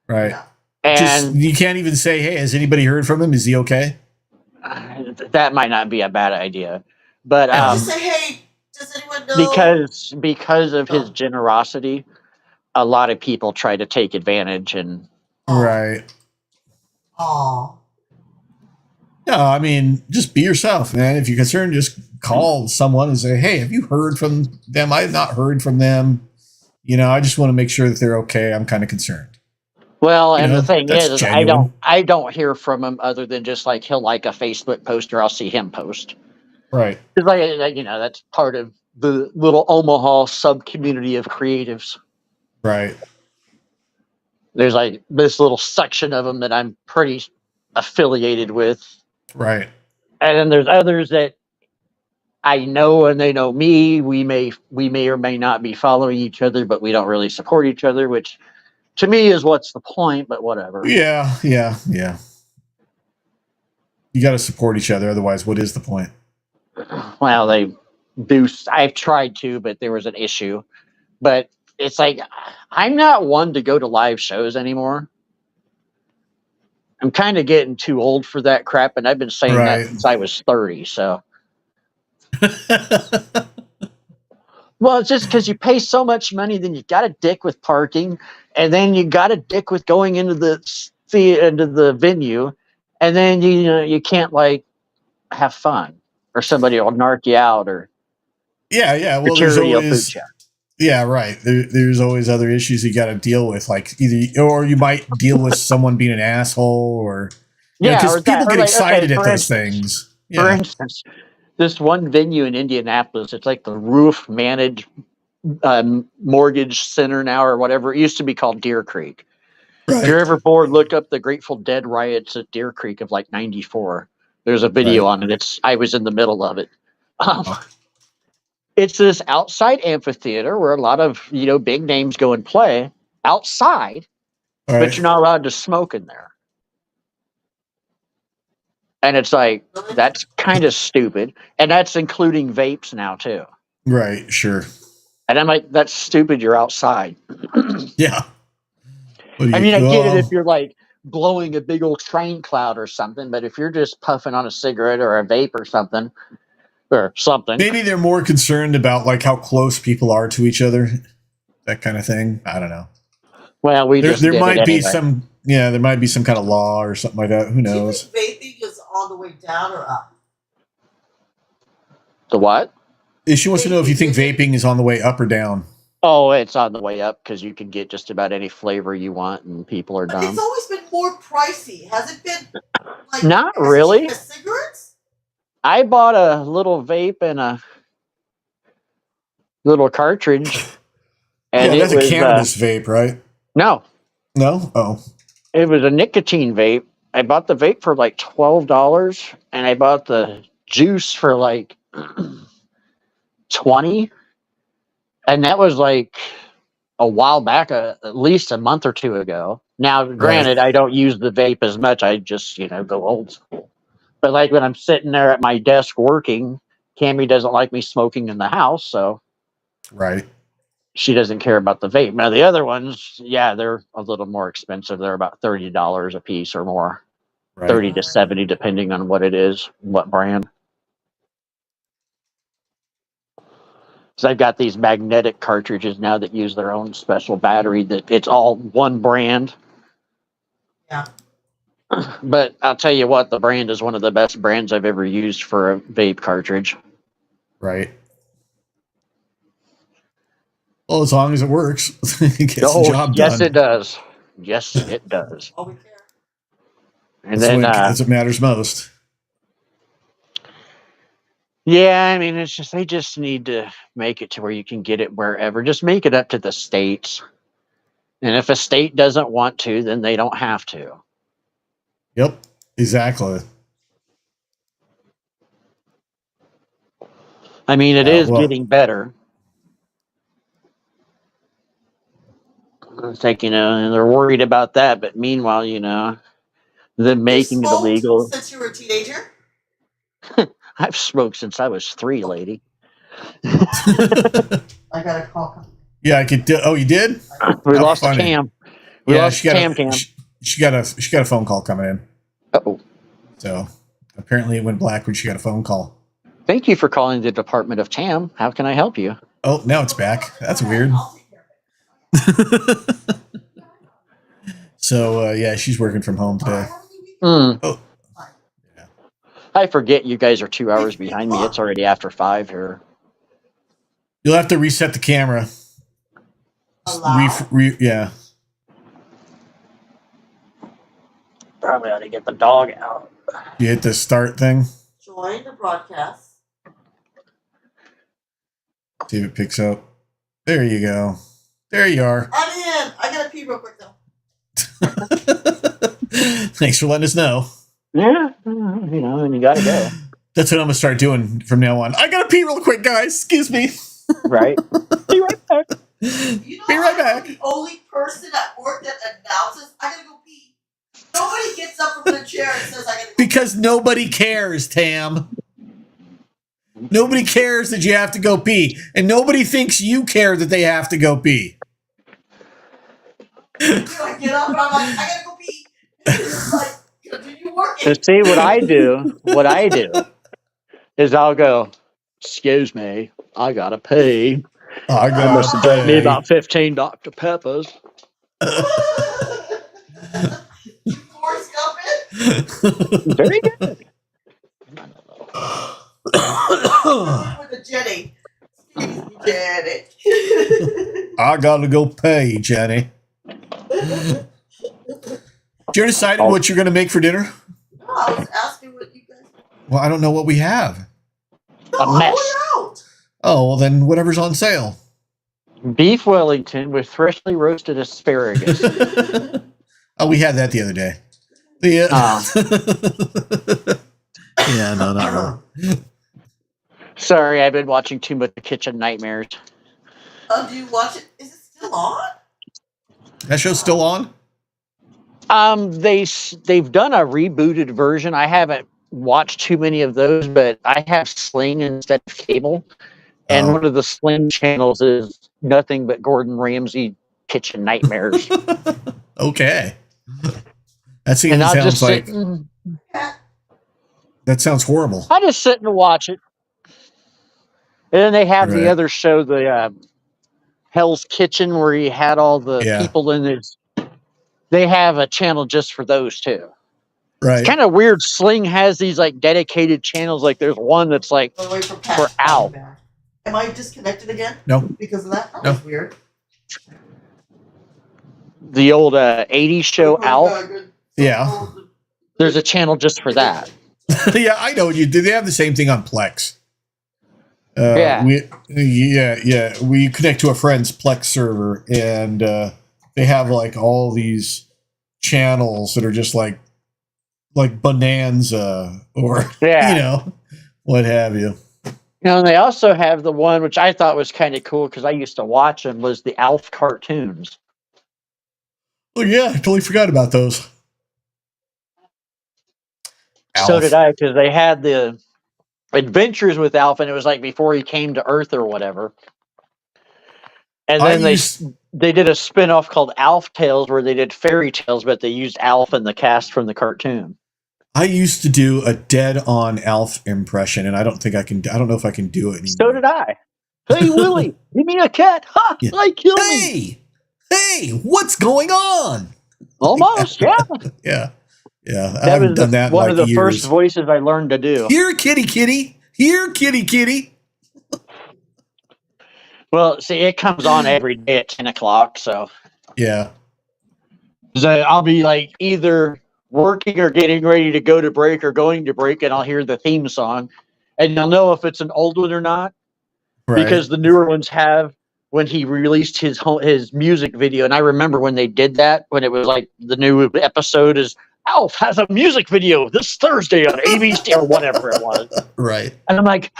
Right. Yeah. Just And you can't even say, "Hey, has anybody heard from him? Is he okay?" that might not be a bad idea. But Yeah. Just say, hey, does anyone know? because of his No. generosity, a lot of people try to take advantage. And Right. Aw. No, I mean, just be yourself, man. If you're concerned, just call someone and say, "Hey, have you heard from them? I have not heard from them. I just want to make sure that they're okay. I'm kind of concerned." well, and the thing That's is I don't genuine. I don't hear from him other than just like he'll like a Facebook post or I'll see him post. Right. Because that's part of the little Omaha sub community of creatives. Right. There's like this little section of them that I'm pretty affiliated with, Right. and then there's others that I know and they know me. We may or may not be following each other, but we don't really support each other, which to me is what's the point. But whatever. Yeah. Yeah. Yeah. You got to support each other. Otherwise, what is the point? Well, they do. I've tried to, but there was an issue. But it's like I'm not one to go to live shows anymore. I'm kind of getting too old for that crap, and I've been saying that Right. since I was 30. So, well, it's just because you pay so much money, then you got a dick with parking, and then you got a dick with going into the venue, and then you can't like have fun, or somebody will narc you out, or Yeah. Yeah. Well, there's security will boot always. you. Yeah, right. There's always other issues you got to deal with, like or you might deal with someone being an asshole, or Yeah, because or people that, or get like excited at for those instance, things. for Yeah, instance, this one venue in Indianapolis, it's like the roof managed mortgage center now or whatever. It used to be called Deer Creek. If right, you're ever bored, look up the Grateful Dead riots at Deer Creek of like '94. There's a video right. on it. I was in the middle of it. Um, Oh, it's this outside amphitheater where a lot of big names go and play outside, all but you're right, not allowed to smoke in there. And it's like Really? that's kind of stupid, and that's including vapes now too. right, sure, And I'm like, that's stupid. You're outside. yeah. What do I you? mean, I get it if Well, you're like blowing a big old train cloud or something, but if you're just puffing on a cigarette or a vape or something, maybe they're more concerned about like how close people are to each other, that kind of thing. I don't know. well, we just There did it might be anyway. some. Yeah, there might be some kind of law or something like that. Who Do you knows? think vaping is on the way down or up? The what? She wants to know if you think vaping is on the way up or down. Oh, it's on the way up because you can get just about any flavor you want, and people are But it's dumb. always been more pricey. Has it been like Not as really. cheap as cigarettes? I bought a little vape and a little cartridge, and Yeah, it that's a was cannabis vape, right? no, No. Oh, it was a nicotine vape. I bought the vape for like $12, and I bought the juice for like 20, and that was like a while back, at least a month or two ago. Now, right. granted, I don't use the vape as much. I just go old school. But like when I'm sitting there at my desk working, Cammy doesn't like me smoking in the house, so Right. she doesn't care about the vape. Now the other ones, yeah, they're a little more expensive. They're about $30 a piece or more, Right. 30 to 70, depending on what it is, what brand. So I've got these magnetic cartridges now that use their own special battery. That it's all one brand. Yeah. But I'll tell you what, the brand is one of the best brands I've ever used for a vape cartridge. Right. Well, as long as it works, it gets the job yes, done. it does. Yes, it does. Oh, we care. And That's then, what matters most. yeah, I mean, it's just they just need to make it to where you can get it wherever. Just make it up to the states. And if a state doesn't want to, then they don't have to. Yep. Exactly. I mean, it is Well, getting better. It's like, and they're worried about that. But meanwhile, them You making it smoked illegal. since you were a teenager? I've smoked since I was 3, lady. I got a call. yeah, I could. Oh, you did? We How lost funny. the cam. We lost the cam. she got a phone call coming in. Uh-oh. So apparently it went black when she got a phone call. Thank you for calling the Department of TAM. How can I help you? Oh, now it's back. That's weird. I'll take care of it. So yeah, she's working from home today. Mm. Oh, I forget you guys are 2 hours behind me. It's already after 5 here. you'll have to reset the camera. Allow. Yeah. Probably ought to get the dog out. You hit the start thing. Join the broadcast. See if it picks up. There you go. There you are. I'm in. I gotta pee real quick though. Thanks for letting us know. Yeah, you know, and you got to go. That's what I'm gonna start doing from now on. I gotta pee real quick, guys. Excuse me. Right? Be right back. You know, Be right I'm back. the only person at work that announces I gotta go pee. Nobody gets up from their chair and says I gotta go Because nobody cares, Tam. Nobody cares that you have to go pee, and nobody thinks you care that they have to go pee. pee. I get up and I'm like, I gotta go pee. It's like, continue working. To see what I do is I'll go, excuse me, I got to pay. I I must have drank me about 15 Dr. Peppers. You Forrest Gump it? Very good. With the Jenny. Excuse me, Jenny. I gotta go pay, Jenny. Did you decide what you're gonna make for dinner? No, I was asking what you guys. Well, I don't know what we have. No, A mess. I went out. Oh, well then whatever's on sale. Beef Wellington with freshly roasted asparagus. Oh, we had that the other day. Yeah, no, not really. Sorry, I've been watching too much Kitchen Nightmares. Do you watch it? Is it still on? That show's still on? They've done a rebooted version. I haven't watched too many of those, but I have Sling instead of cable, and Oh. one of the Sling channels is nothing but Gordon Ramsay Kitchen Nightmares. Okay. That And I'll sounds just like sit and, that sounds horrible. I just sit and watch it. And then they have Right. the other show, the Hell's Kitchen, where he had all the Yeah. people in his. They have a channel just for those too. Right. It's kind of weird. Sling has these like dedicated channels. Like there's one that's like By the way, for Pat. For Al. Am I disconnected again? No. Because of that? That No. was weird. the old 80s show Alf. Yeah. There's a channel just for that. Yeah, I know what you do. They have the same thing on Plex. Yeah. We connect to a friend's Plex server, and they have like all these channels that are just like Bonanza or Yeah. what have you. And they also have the one which I thought was kind of cool because I used to watch them, was the Alf cartoons. Oh yeah, I totally forgot about those. So Alf. did I, because they had the Adventures with Alf, and it was like before he came to Earth or whatever. And then they did a spin-off called Alf Tales where they did fairy tales, but they used Alf and the cast from the cartoon. I used to do a dead-on Alf impression, and I don't know if I can do it anymore. So did I. Hey, Willie, give me a cat. Ha! Yeah. Like, kill me. Hey, what's going on? Almost, yeah. Yeah. I That haven't was done that in one like of the years. first voices I learned to do. Here, kitty. Here, kitty. Well, see, it comes on every day at 10 o'clock, so Yeah. I'll be like either working or getting ready to go to break or going to break, and I'll hear the theme song, and you'll know if it's an old one or not, Right. because the newer ones have when he released his music video. And I remember when they did that, when it was like the new episode is Alf has a music video this Thursday on ABC or whatever it was. Right. And I'm like,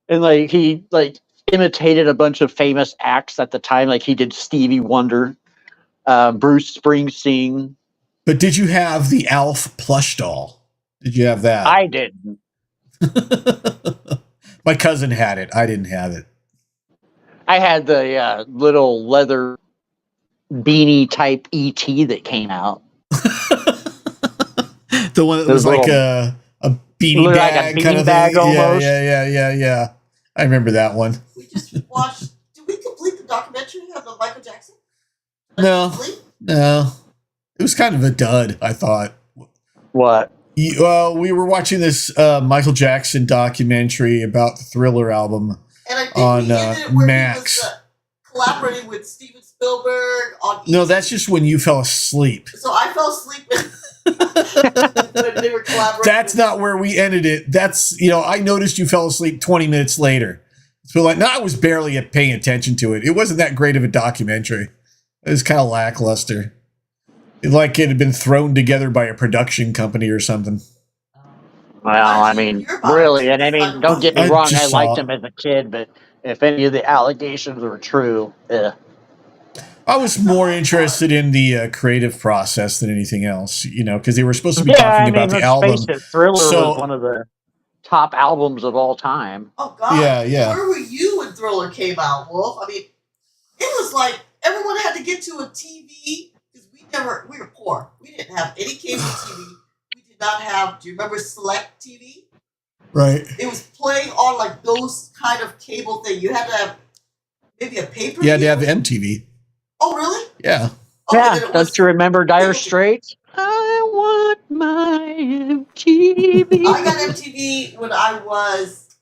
and like he like imitated a bunch of famous acts at the time. Like he did Stevie Wonder, Bruce Springsteen. But did you have the Alf plush doll? Did you have that? I didn't. My cousin had it. I didn't have it. I had the little leather beanie type ET that came out. The one that Those was like little- a beanie looked like a bag kind beanie of bag thing. almost. Yeah. I remember that one. We just watched. Did we complete the documentary of the Michael Jackson? No. Sleep? No. It was kind of a dud, I thought. What? Well, we were watching this Michael Jackson documentary about the Thriller album. And I think On, we ended it where Max. he was collaborating with Steven Spielberg on. No, E.T.. that's just when you fell asleep. So I fell asleep when they were collaborating. That's not where we ended it. That's, I noticed you fell asleep 20 minutes later. So like, no, I was barely paying attention to it. It wasn't that great of a documentary. It was kind of lackluster. Like it had been thrown together by a production company or something. Well, I mean, really, and I mean, don't get me I wrong, I just liked saw- him as a kid, but if any of the allegations were true, I was more interested in the creative process than anything else, because they were supposed to be yeah, talking I mean, about the let's album. face it, Thriller So- was one of the top albums of all time. Oh God! Yeah. Where were you when Thriller came out, Wolf? I mean, it was like everyone had to get to a TV because we were poor. We didn't have any cable TV. We did not have. Do you remember Select TV? Right. It was playing on like those kind of cable thing. You had to have maybe a paper. Yeah, they have MTV. Oh really? Yeah. Yeah, then it don't you remember Dire Straits? I want my MTV. I got MTV when I was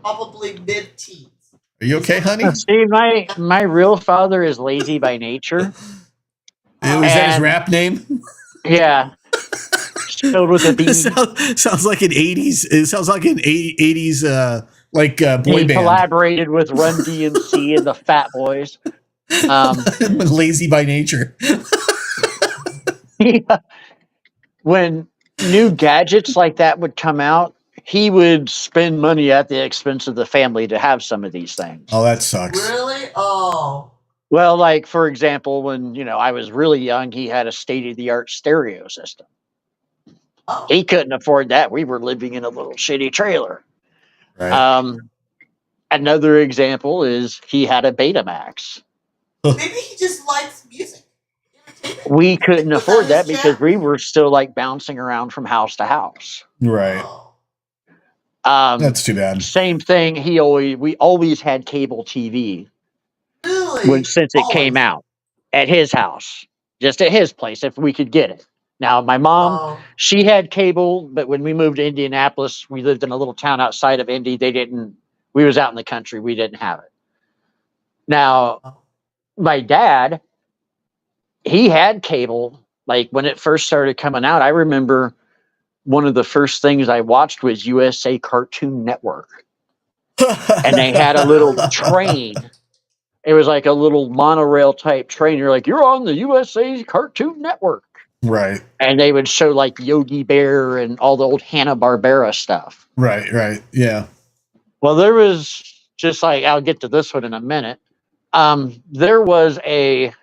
probably mid-teens. Are you okay, honey? See, my real father is lazy by nature. Was that his And- rap name? Yeah. Filled with a It bean. sounds like an 80s. It sounds like an 80s boy He band. collaborated with Run DMC and the Fat Boys. Lazy by nature. When new gadgets like that would come out, he would spend money at the expense of the family to have some of these things. Oh, that sucks. Really? Oh. Well, like, for example, when, I was really young, he had a state-of-the-art stereo system. Oh. He couldn't afford that. We were living in a little shitty trailer. Right. Another example is he had a Betamax. Maybe he just likes music. Entertainment. We couldn't Was afford that that his because jam? we were still like bouncing around from house to house. Right. Oh. That's too bad. Same thing. We always had cable TV Really? since it came out at his house, just at his place if we could get it. Now my mom, Oh. she had cable, but when we moved to Indianapolis, we lived in a little town outside of Indy. We was out in the country. We didn't have it. Now, my dad, he had cable. Like when it first started coming out, I remember one of the first things I watched was USA Cartoon Network. And they had a little train. It was like a little monorail type train. You're like, you're on the USA Cartoon Network. Right. And they would show like Yogi Bear and all the old Hanna-Barbera stuff. Right. Yeah. Well, there was just like, I'll get to this one in a minute. There was a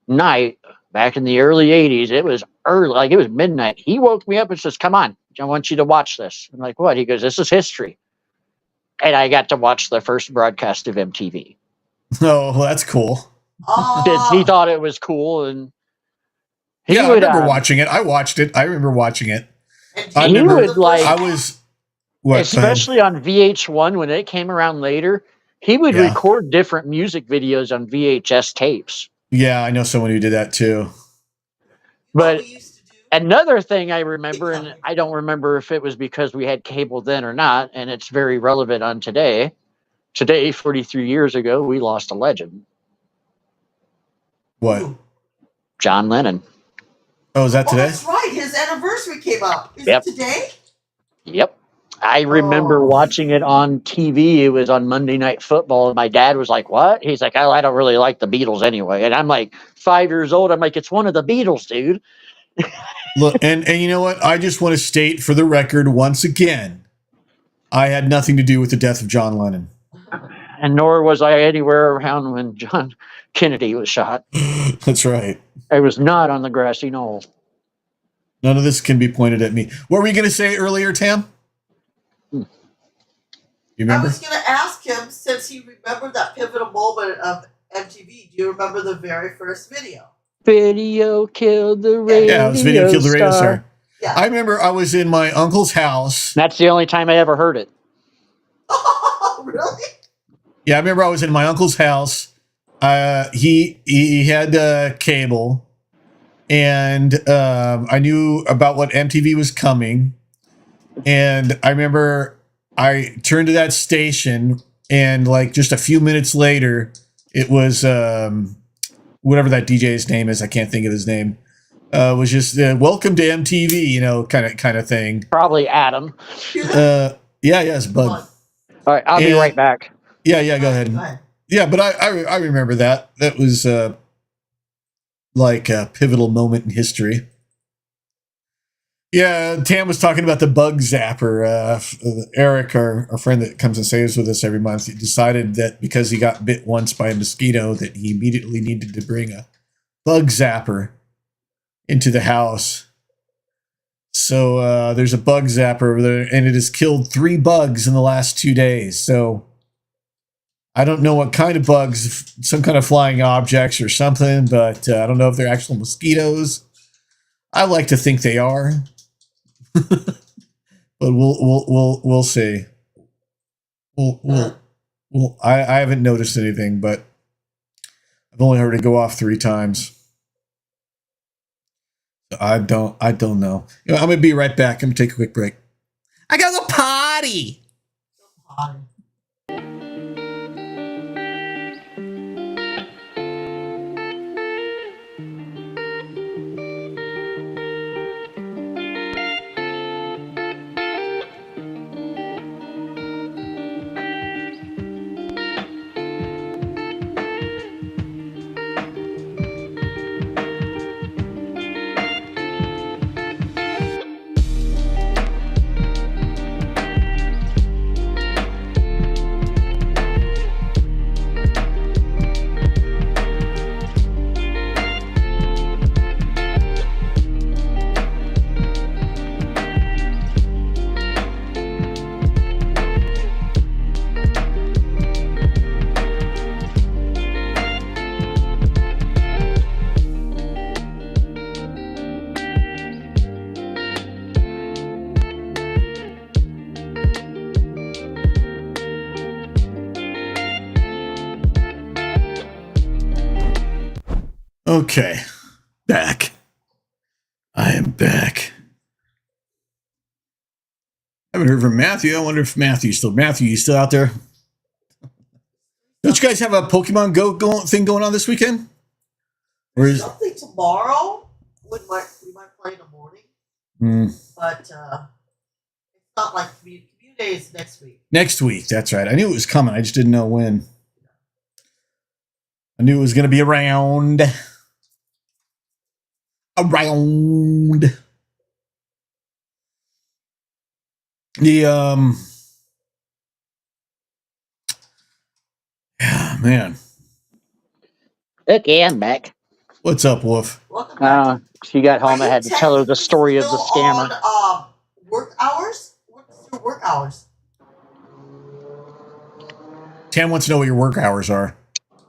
night back in the early 80s. It was early, like it was midnight. He woke me up and says, come on, I want you to watch this. I'm like, what? He goes, this is history. And I got to watch the first broadcast of MTV. Oh, well, that's cool. Because he thought it was cool. And he I would, remember watching it. I watched it. I remember watching it. I he remember- would like, I was. What? especially on VH1 when it came around later, he would Yeah. record different music videos on VHS tapes. Yeah, I know someone who did that too. But another thing I remember, and I don't remember if it was because we had cable then or not, and it's very relevant on today. Today, 43 years ago, we lost a legend, What? John Lennon. Oh, is that Oh, today? that's right. His anniversary came up. Is Yep. it today? Yep. I remember Oh. watching it on TV. It was on Monday Night Football, and my dad was like, what? He's like, oh, I don't really like the Beatles anyway. And I'm like 5 years old. I'm like, it's one of the Beatles, dude. Look, and you know what? I just want to state for the record once again, I had nothing to do with the death of John Lennon. And nor was I anywhere around when John Kennedy was shot. That's right. I was not on the grassy knoll. None of this can be pointed at me. What were you going to say earlier, Tam? You I remember? was going to ask him, since he remembered that pivotal moment of MTV, do you remember the very first video? Video killed the radio Yeah, it was Video Killed the Radio Star. Yeah. I remember I was in my uncle's house. That's the only time I ever heard it. Really? Yeah, I remember I was in my uncle's house. He had cable, and I knew about what MTV was coming. And I remember I turned to that station, and like just a few minutes later, it was whatever that DJ's name is. I can't think of his name. Was just welcome to MTV, you know, kind of thing. Probably Adam. Yeah, it's Bud. All right, I'll be right back. Yeah, go ahead. Go ahead. Yeah, but I remember that. That was like a pivotal moment in history. Yeah, Tam was talking about the bug zapper. Eric, our friend that comes and stays with us every month, he decided that because he got bit once by a mosquito that he immediately needed to bring a bug zapper into the house. So there's a bug zapper over there, and it has killed 3 bugs in the last 2 days. So I don't know what kind of bugs, some kind of flying objects or something, but I don't know if they're actual mosquitoes. I like to think they are, but we'll see. I haven't noticed anything, but I've only heard it go off 3 times. I don't know. You know, I'm gonna be right back. I'm gonna take a quick break. I gotta go potty. Okay, back. I am back. I haven't heard from Matthew. I wonder if Matthew's still out there? Don't you guys have a Pokemon Go thing going on this weekend? Or is something tomorrow? We might play in the morning. But it's not like community day is next week. Next week, that's right. I knew it was coming. I just didn't know when. I knew it was going to be around. The yeah, man. Okay, I'm back. What's up, Wolf? Welcome back. She got home. I had to tell her the story of the scammer. On, work hours? What's your work hours? Tam wants to know what your work hours are.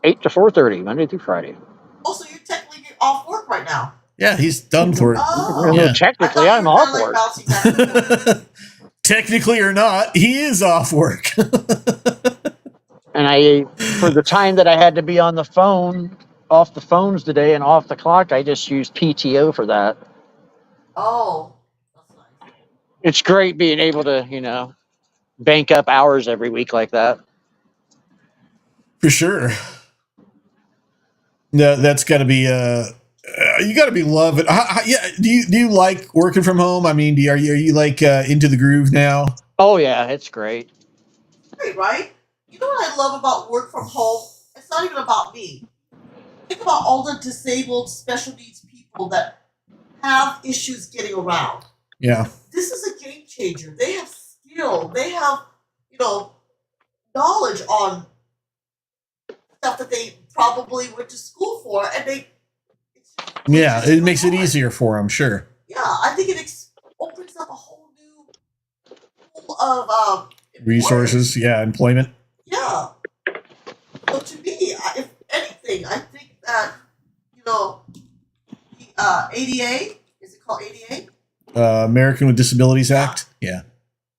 8 to 4:30, Monday through Friday. Also, you're technically off work right now. Yeah, he's done for it. Oh. Yeah. Technically, I'm off work. Technically or not, he is off work. And for the time that I had to be on the phone, off the phones today and off the clock, I just used PTO for that. Oh, that's nice. It's great being able to, bank up hours every week like that. For sure. No, that's got to be you got to be loving. Yeah, do you like working from home? I mean, are you like into the groove now? Oh yeah, it's great. Great, right? You know what I love about work from home? It's not even about me. Think about all the disabled, special needs people that have issues getting around. Yeah. This is a game changer. They have skill. They have, knowledge on stuff that they probably went to school for, and yeah, it makes it easier for them, sure. Yeah, I think it opens up a whole new pool of resources. Yeah, employment. Yeah. So to me, if anything, I think that ADA. Is it called ADA? American with Disabilities Act. Yeah.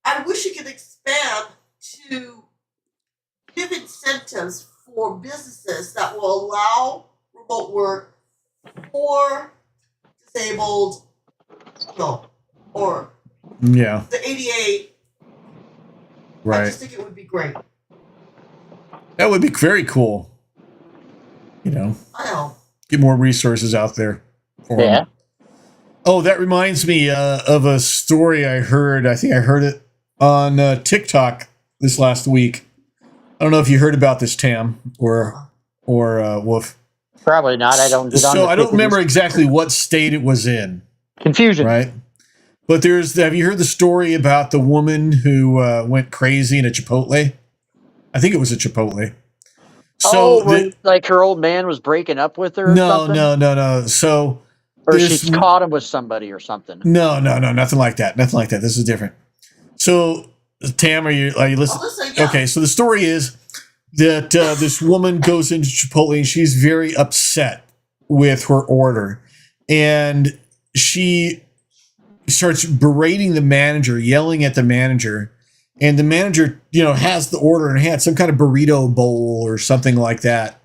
I wish you could expand to give incentives for businesses that will allow remote work for disabled people or Yeah. the ADA. I Right. just think it would be great. That would be very cool. You know, I know. get more resources out there for 'em. Yeah. Oh, that reminds me of a story I heard. I think I heard it on TikTok this last week. I don't know if you heard about this, Tam or Wolf. Probably not. I don't get on. So the I don't TikTok. remember exactly what state it was in, Confusion. right? But have you heard the story about the woman who went crazy in a Chipotle? I think it was a Chipotle. So when, like her old man was breaking up with her. Or something? No. So Or she caught him with somebody or something. No, nothing like that. Nothing like that. This is different. So, Tam, are you listening? Yeah. Okay, so the story is that this woman goes into Chipotle and she's very upset with her order, and she starts berating the manager, yelling at the manager, and the manager, has the order in hand, some kind of burrito bowl or something like that.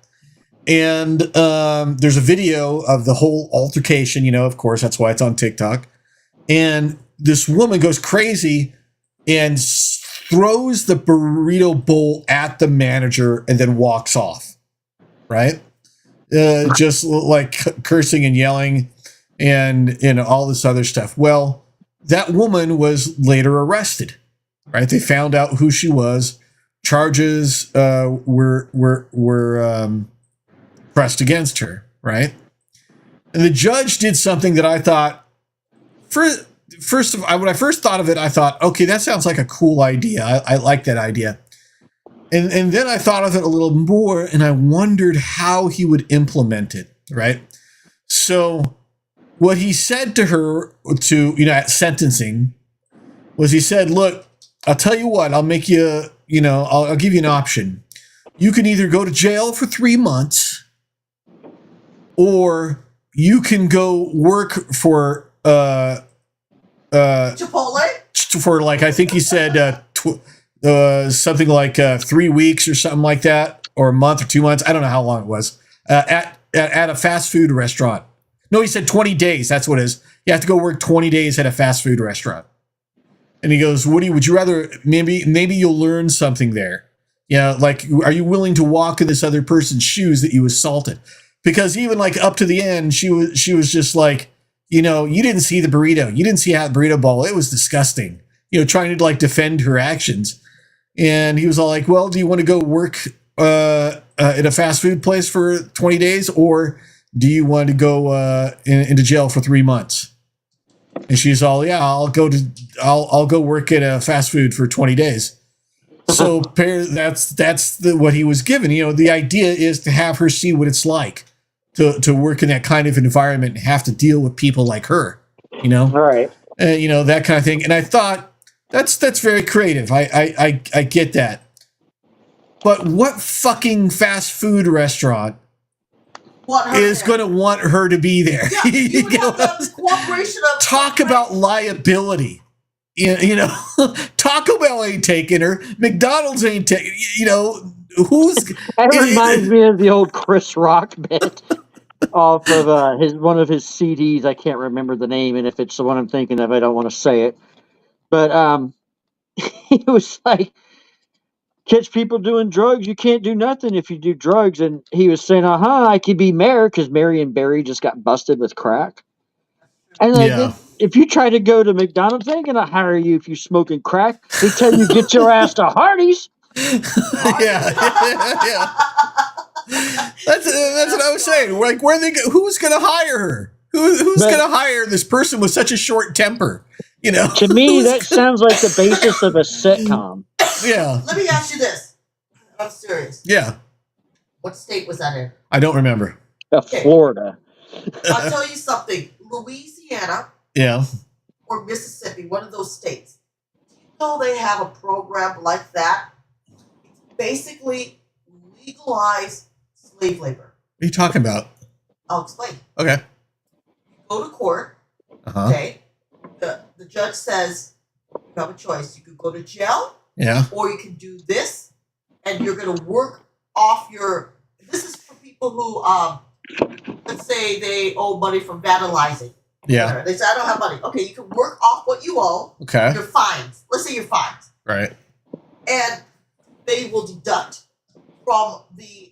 And there's a video of the whole altercation, of course, that's why it's on TikTok. And this woman goes crazy and throws the burrito bowl at the manager and then walks off, right? Just like cursing and yelling and all this other stuff. Well, that woman was later arrested, right? They found out who she was. Charges were pressed against her, right? And the judge did something that I thought, when I first thought of it, I thought, okay, that sounds like a cool idea. I like that idea. And then I thought of it a little more, and I wondered how he would implement it, right? So what he said to her at sentencing was he said, look, I'll tell you what, I'll make you, I'll give you an option. You can either go to jail for 3 months, or you can go work for Chipotle? For I think he said something like 3 weeks or something like that, or a month or 2 months. I don't know how long it was at a fast food restaurant. No, he said 20 days. That's what it is. You have to go work 20 days at a fast food restaurant. And he goes, Woody, would you rather maybe you'll learn something there? Are you willing to walk in this other person's shoes that you assaulted? Because even up to the end, she was just like, you didn't see the burrito. You didn't see how the burrito bowl. It was disgusting. Trying to defend her actions. And he was all like, well, do you want to go work at a fast food place for 20 days? Or do you want to go into jail for 3 months? And she's all, yeah, I'll go work at a fast food for 20 days. So that's what he was given. The idea is to have her see what it's like to work in that kind of environment and have to deal with people like her, All right. That kind of thing. And I thought that's very creative. I get that. But what fucking fast food restaurant is going to want her to be there? Yeah, you would have the cooperation of talk about liability. Taco Bell ain't taking her. McDonald's ain't taking. Who's? That reminds me of the old Chris Rock bit off of one of his CDs. I can't remember the name, and if it's the one I'm thinking of, I don't want to say it. But he was like, catch people doing drugs. You can't do nothing if you do drugs. And he was saying, I could be mayor because Marion Barry just got busted with crack. And if you try to go to McDonald's, they ain't going to hire you if you smoking crack. They tell you get your ass to Hardee's. Yeah. That's what I was saying. Who's going to hire her? Who's going to hire this person with such a short temper? To me, that sounds like the basis of a sitcom. Yeah. Let me ask you this. I'm serious. Yeah. What state was that in? I don't remember. Florida. I'll tell you something. Louisiana. Yeah. Or Mississippi, one of those states. They have a program like that. It's basically legalize slave labor. What are you talking about? I'll explain. Okay. You go to court. Uh-huh. Okay, the judge says you have a choice. You could go to jail, Yeah. or you can do this, and you're going to work off your. This is for people who, let's say they owe money from vandalizing. Yeah. Whatever. They say I don't have money. Okay, you can work off what you owe. Okay. Your fines. Let's say your fines, Right. and they will deduct from the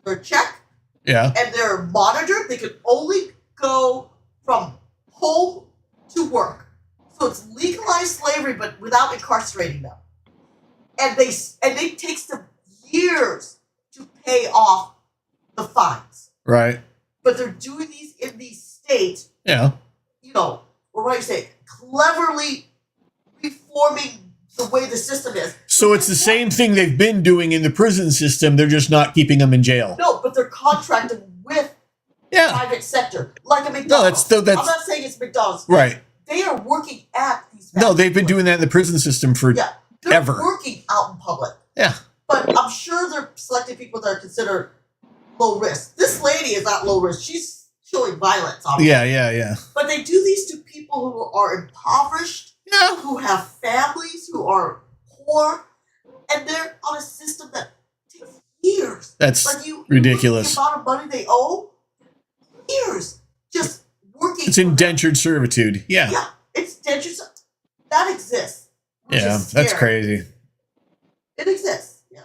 their check, Yeah. and they're monitored. They can only go from home to work. So it's legalized slavery, but without incarcerating them. And it takes them years to pay off the fines. Right. But they're doing these in these states, Yeah. what do I say, cleverly reforming the way the system is. So it's the same thing they've been doing in the prison system. They're just not keeping them in jail. No, but they're contracted with Yeah. private sector, like a No, McDonald's. that's I'm not saying it's McDonald's. right. They are working at these. No, they've been factories. doing that in the prison system for Yeah, they're ever. working out in public. Yeah. But I'm sure they're selecting people that are considered low risk. This lady is not low risk. She's showing violence, obviously. Yeah. But they do these to people who are impoverished, Yeah. who have families, who are poor, and they're on a system that takes years. That's Like you ridiculous. look at the amount of money they owe, years just working. It's for them. indentured servitude. Yeah. Yeah, it's dentures. That exists. which Yeah. is That's scary. crazy. It exists. Yeah.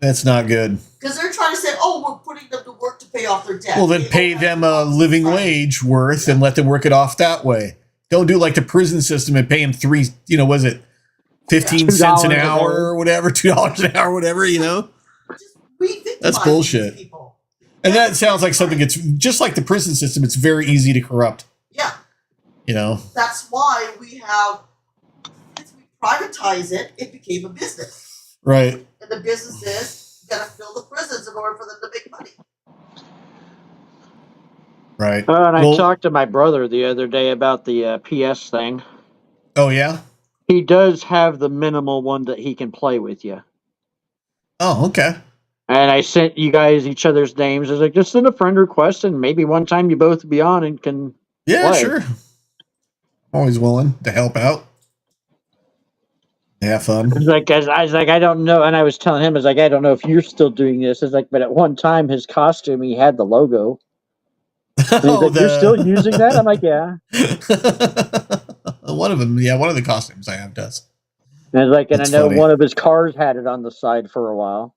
That's not good. Because they're trying to say, oh, we're putting them to work to pay off their debt. Well, then They pay owe them that. a living Right. wage worth and let them work it off that way. Don't do like the prison system and pay them was it 15 cents an $2 an hour hour. or whatever, $2 an hour, whatever, Just re-victimize That's these bullshit. people. And that sounds like something it's just like the prison system. It's very easy to corrupt, Yeah, that's why we have, since we privatize it, it became a business. Right. And the business is, you gotta fill the prisons in order for them to make money. Right. And I Well- talked to my brother the other day about the PS thing. Oh, yeah? He does have the minimal one that he can play with you. Oh, okay. And I sent you guys each other's names. I was like, just send a friend request, and maybe one time you both be on and can. Yeah, Why? sure. Always willing to help out. Have fun. I was like, I don't know. And I was telling him, I was like, I don't know if you're still doing this. It's like, but at one time, his costume, he had the logo. And he's like, you're still using that? I'm like, yeah. One of them, yeah, one of the costumes I have does. And I was like, and That's I know funny. one of his cars had it on the side for a while.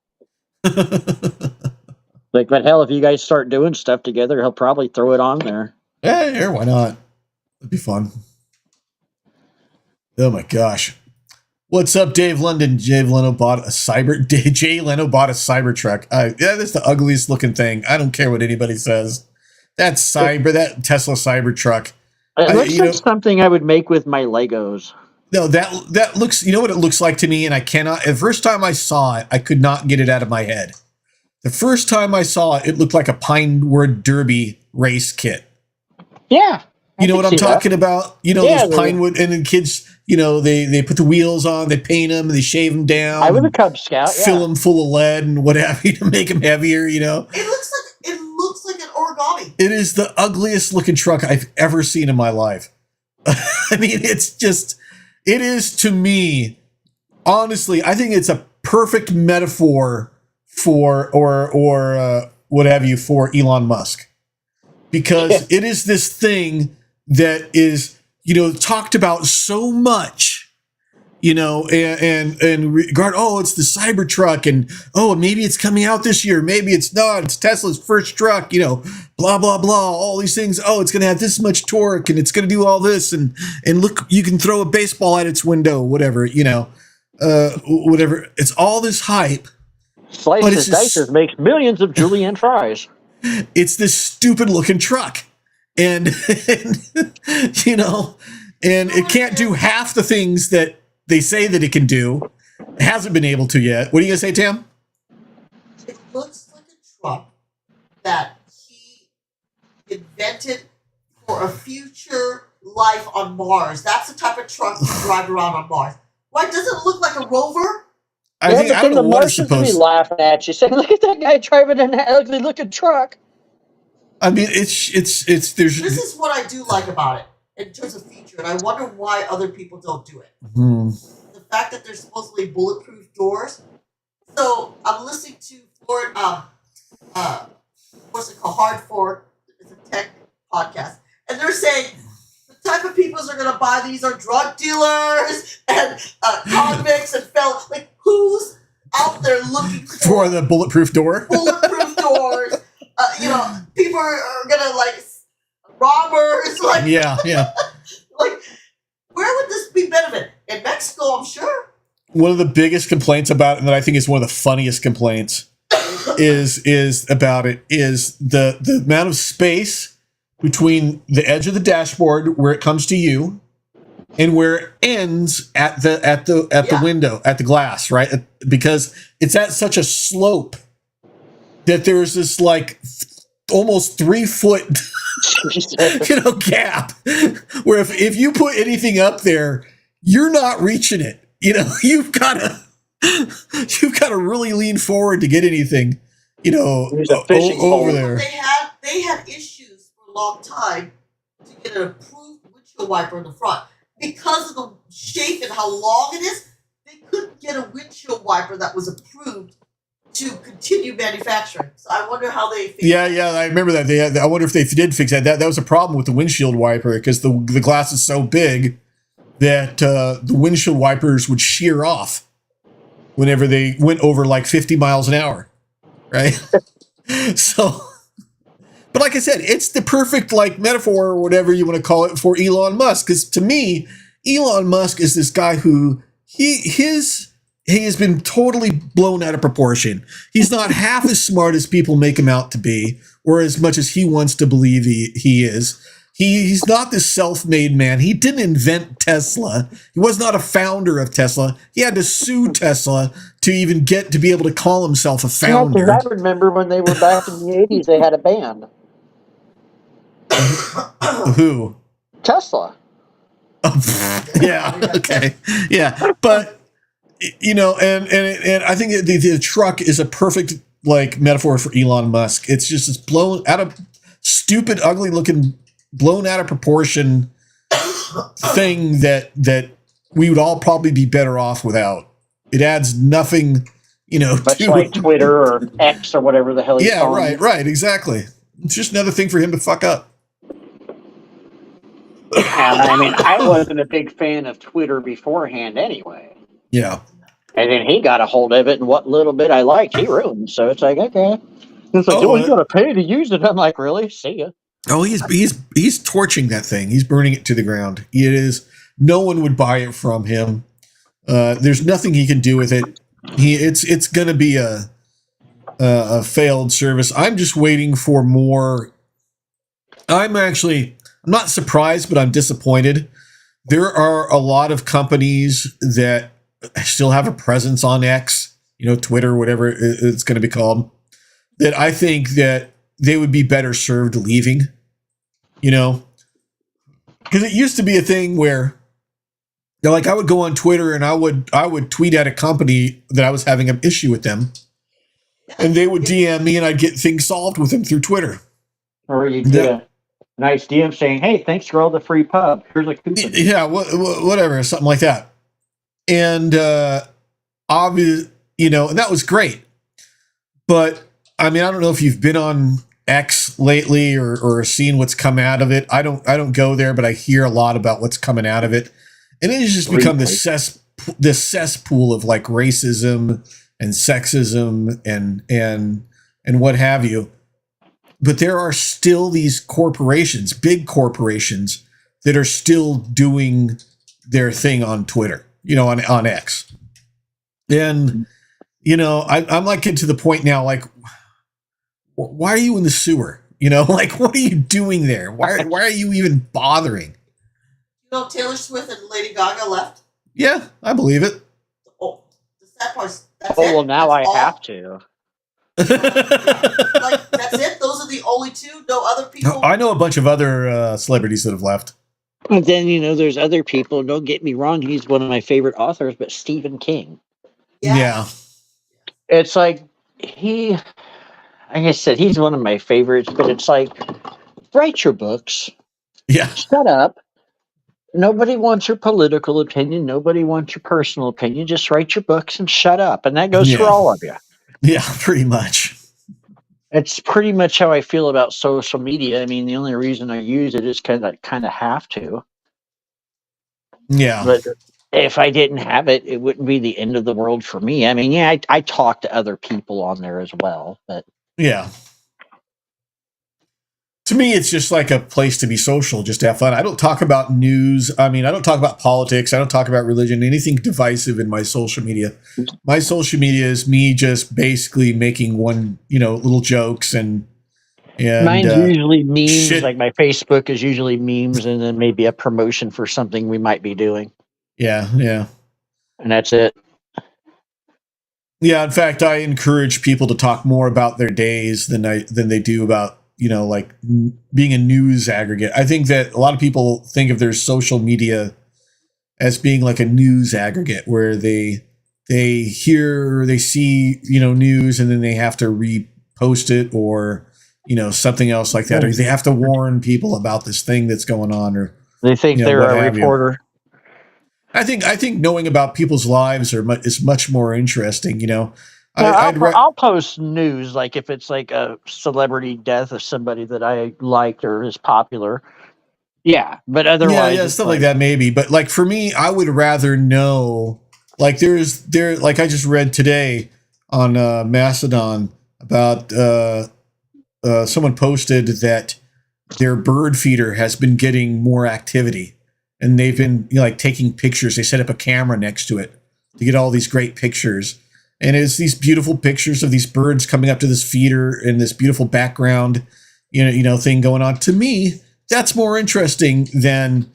Like, but hell, if you guys start doing stuff together, he'll probably throw it on there. Yeah, here, why not? It'd be fun. Oh my gosh. What's up, Dave London? Jay Leno bought a Cybertruck. Yeah, that's the ugliest looking thing. I don't care what anybody says. That Tesla Cybertruck. It looks you like know- something I would make with my Legos. No, that looks, you know what it looks like to me, and I cannot, the first time I saw it, I could not get it out of my head. The first time I saw it, it looked like a Pinewood Derby race kit. Yeah. You know what I'm talking about? You know, Yeah, those Pinewood, and then kids, they put the wheels on, they paint them, they shave them down. I was a Cub Scout. fill Yeah. them full of lead and what have you to make them heavier, It looks like an origami. It is the ugliest looking truck I've ever seen in my life. I mean, it is to me, honestly, I think it's a perfect metaphor for, or what have you, for Elon Musk. Because it is this thing that is, talked about so much, and regard, it's the Cybertruck, and maybe it's coming out this year, maybe it's not, it's Tesla's first truck, blah blah blah, all these things. It's gonna have this much torque, and it's gonna do all this, and look, you can throw a baseball at its window, whatever, whatever. It's all this hype. Slices Dices makes millions of julienne fries. It's this stupid looking truck, and it can't do half the things that they say that it can do. It hasn't been able to yet. What are you gonna say, Tam? It looks like a truck that he invented for a future life on Mars. That's the type of truck you drive around on Mars. Why does it look like a Rover? I don't know what it's Martians would be supposed. laughing at you, saying, "Look at that guy driving an ugly looking truck." I mean, it's there's This is what I do like about it in terms of feature, and I wonder why other people don't do it. Hmm. The fact that there's supposedly bulletproof doors. So I'm listening to Florida, what's it called, Hard Fork. It's a tech podcast, and they're saying the type of people that are going to buy these are drug dealers and convicts and felons. Like, who's out there looking for the bulletproof door. bulletproof doors? People are gonna like robbers. Like, Yeah. like, where would this be benefit? In Mexico, I'm sure. One of the biggest complaints about it, and that I think is one of the funniest complaints, is about it is the amount of space between the edge of the dashboard where it comes to you and where it ends at the window, at the glass, right? Because it's at such a slope that there's this like almost 3 foot gap where if you put anything up there, you're not reaching it. You've got to really lean forward to get anything, over there. They had issues for a long time to get an approved windshield wiper in the front because of the shape and how long it is. They couldn't get a windshield wiper that was approved to continue manufacturing. So I wonder how they fixed Yeah, I remember that. I wonder if they did fix that. That was a problem with the windshield wiper because the glass is so big that the windshield wipers would shear off whenever they went over like 50 miles an hour, right? So, but like I said, it's the perfect like metaphor or whatever you want to call it for Elon Musk. Because to me, Elon Musk is this guy who he has been totally blown out of proportion. He's not half as smart as people make him out to be, or as much as he wants to believe he is. He's not this self-made man. He didn't invent Tesla. He was not a founder of Tesla. He had to sue Tesla to even get to be able to call himself a founder. I remember when they were back in the 80s, they had a band. Who? Tesla. Yeah. Okay. Yeah. But and I think the truck is a perfect like metaphor for Elon Musk. It's just this blown out of stupid, ugly looking, blown out of proportion thing that we would all probably be better off without. It adds nothing, much to like Twitter or X or whatever the hell. Yeah, right, exactly. It's just another thing for him to fuck up. I mean, I wasn't a big fan of Twitter beforehand anyway. Yeah. And then he got a hold of it, and what little bit I liked, he ruined. So it's like, okay. It's like, you got to pay to use it. I'm like, really? See ya. Oh, he's torching that thing. He's burning it to the ground. It is. No one would buy it from him. There's nothing he can do with it. It's going to be a failed service. I'm just waiting for more. I'm not surprised, but I'm disappointed. There are a lot of companies that still have a presence on X, Twitter, whatever it's going to be called, that I think that they would be better served leaving, because it used to be a thing where, like, I would go on Twitter and I would tweet at a company that I was having an issue with them, and they would DM me and I'd get things solved with them through Twitter. Or you get a nice DM saying, "Hey, thanks for all the free pub. Here's a coupon." Yeah, whatever, something like that. And obvious, and that was great. But I mean, I don't know if you've been on X lately or seen what's come out of it. I don't go there, but I hear a lot about what's coming out of it, and it has just become this cesspool of like racism and sexism and what have you. But there are still these corporations, big corporations, that are still doing their thing on Twitter, on X. And, I'm like getting to the point now, like, why are you in the sewer? Like, what are you doing there? Why are you even bothering? Taylor Swift and Lady Gaga left? Yeah, I believe it. Oh, the sad part is that's it. Well, now That's I all. have to. Like, that's it? Those are the only two? No other people? I know a bunch of other celebrities that have left. And then, there's other people. Don't get me wrong. He's one of my favorite authors, but Stephen King. Yeah. It's like he like I said, he's one of my favorites. But it's like, write your books. Yeah. Shut up. Nobody wants your political opinion. Nobody wants your personal opinion. Just write your books and shut up. And that goes for Yeah. all of you. Yeah, pretty much. It's pretty much how I feel about social media. I mean, the only reason I use it is because I kind of have to. Yeah. But if I didn't have it, it wouldn't be the end of the world for me. I mean, yeah, I talk to other people on there as well. But Yeah. To me, it's just like a place to be social, just to have fun. I don't talk about news. I mean, I don't talk about politics. I don't talk about religion, anything divisive in my social media. My social media is me just basically making little jokes and mine's usually memes. shit. Like my Facebook is usually memes and then maybe a promotion for something we might be doing. Yeah, yeah. And that's it. Yeah, in fact, I encourage people to talk more about their days than they do about, being a news aggregate. I think that a lot of people think of their social media as being like a news aggregate where they hear or they see, news and then they have to repost it or, something else like that. Or they have to warn people about this thing that's going on, or they think they're a reporter. I think knowing about people's lives is much more interesting, I'll post news, like if it's like a celebrity death of somebody that I liked or is popular. Yeah, but otherwise, yeah, stuff like that maybe. But like for me, I would rather know. Like like I just read today on Mastodon about someone posted that their bird feeder has been getting more activity, and they've been taking pictures. They set up a camera next to it to get all these great pictures. And it's these beautiful pictures of these birds coming up to this feeder and this beautiful background, thing going on. To me, that's more interesting than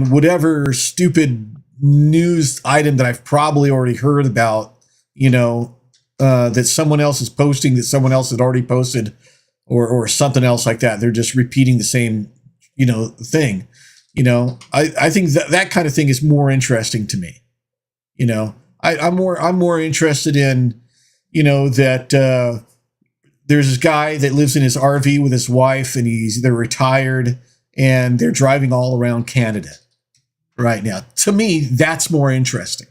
whatever stupid news item that I've probably already heard about, that someone else is posting that someone else had already posted, or something else like that. They're just repeating the same, thing. I think that kind of thing is more interesting to me. I'm more interested in, that there's this guy that lives in his RV with his wife, and they're retired and they're driving all around Canada right now. To me, that's more interesting.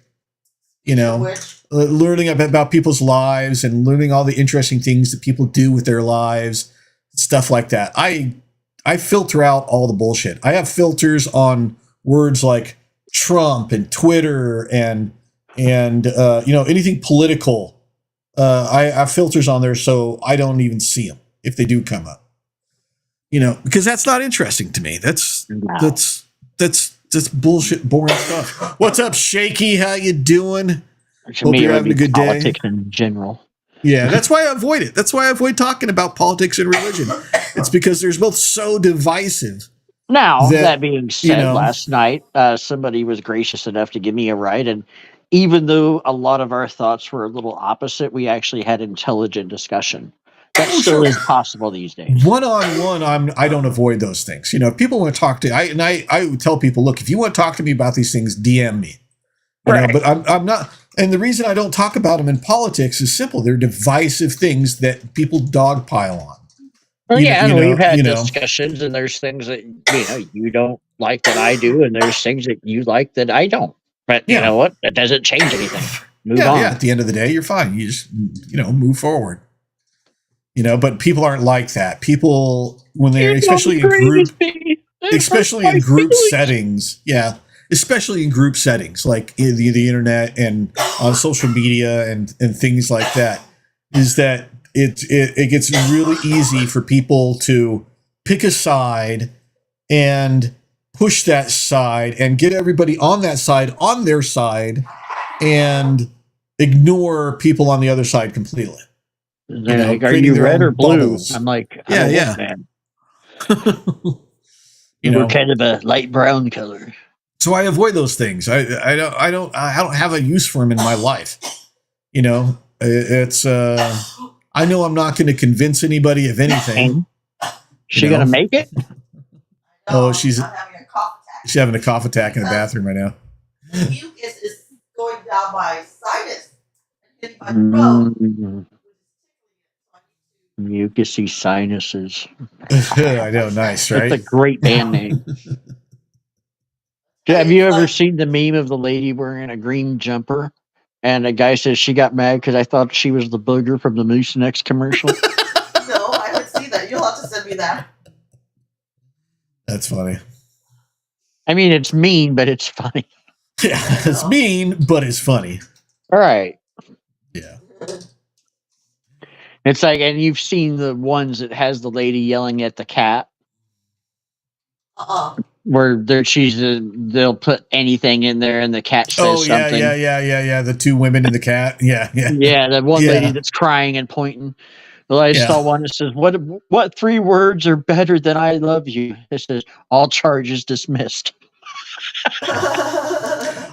Learning about people's lives and learning all the interesting things that people do with their lives, stuff like that. I filter out all the bullshit. I have filters on words like Trump and Twitter and anything political. I have filters on there, so I don't even see them if they do come up. Because that's not interesting to me. That's bullshit, boring stuff. What's up, Shaky? How you doing? Hope you're having a good day. Politics in general. Yeah, that's why I avoid it. That's why I avoid talking about politics and religion. It's because they're both so divisive. Now, that being said, last night, somebody was gracious enough to give me a ride. And even though a lot of our thoughts were a little opposite, we actually had intelligent discussion. That still is possible these days. One-on-one, I don't avoid those things. If people want to talk to, I would tell people, look, if you want to talk to me about these things, DM me. Right. But I'm not. And the reason I don't talk about them in politics is simple. They're divisive things that people dogpile on. Well, we've had discussions, and there's things that you don't like that I do, and there's things that you like that I don't. But you know what? That doesn't change anything. Move on. Yeah, at the end of the day, you're fine. You just move forward. But people aren't like that. People, when they're especially in group settings, especially in group settings like in the internet and on social media and things like that, is that it gets really easy for people to pick a side and push that side and get everybody on that side on their side and ignore people on the other side completely. Are you red or blue? Bubbles. I'm like, yeah. We're kind of a light brown color. So I avoid those things. I don't have a use for them in my life. It's I know I'm not going to convince anybody of anything. She gonna make it? Oh, she's having a cough attack. She's having a cough attack in the bathroom right now. Mucus is going down my sinus and hitting my throat. Mucusy sinuses. I know, nice, That's a right? great band name. Hey, Have you ever like- seen the meme of the lady wearing a green jumper? And a guy says she got mad because I thought she was the booger from the Moose Next commercial. No, I haven't seen that. You'll have to send me that. That's funny. I mean, it's mean, but it's funny. Yeah, it's mean, but it's funny. All right. Yeah. It's like, and you've seen the ones that has the lady yelling at the cat, where they'll put anything in there and the cat says Oh yeah, something. yeah. The two women and the cat. Yeah. Yeah, that one Yeah. lady that's crying and pointing. Well, I Yeah. saw one that says, "What 3 words are better than I love you?" It says, "All charges dismissed."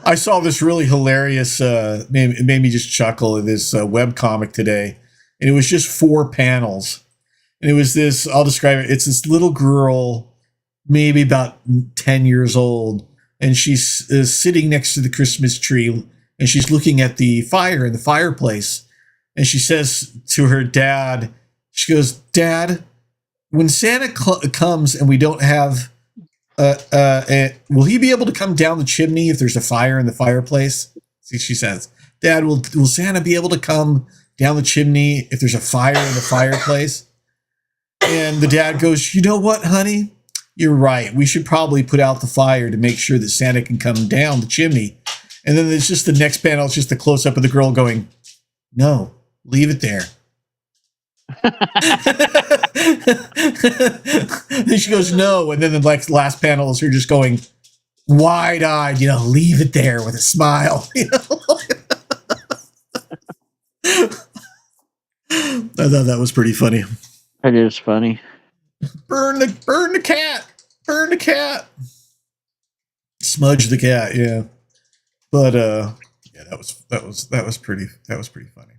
I saw this really hilarious. It made me just chuckle. This web comic today, and it was just 4 panels, and it was this. I'll describe it. It's this little girl, maybe about 10 years old, and she's sitting next to the Christmas tree, and she's looking at the fire in the fireplace, and she says to her dad, she goes, "Dad, when Santa comes and we don't have, will he be able to come down the chimney if there's a fire in the fireplace?" She says, "Dad, will Santa be able to come down the chimney if there's a fire in the fireplace?" And the dad goes, "You know what, honey? You're right. We should probably put out the fire to make sure that Santa can come down the chimney." And then there's just the next panel. It's just the close up of the girl going, "No, leave it there." Then she goes, "No." And then the last panel is her just going wide eyed, "Leave it there," with a smile. I thought that was pretty funny. It is funny. Burn the cat. Burn the cat. Smudge the cat, yeah. But yeah, that was pretty funny.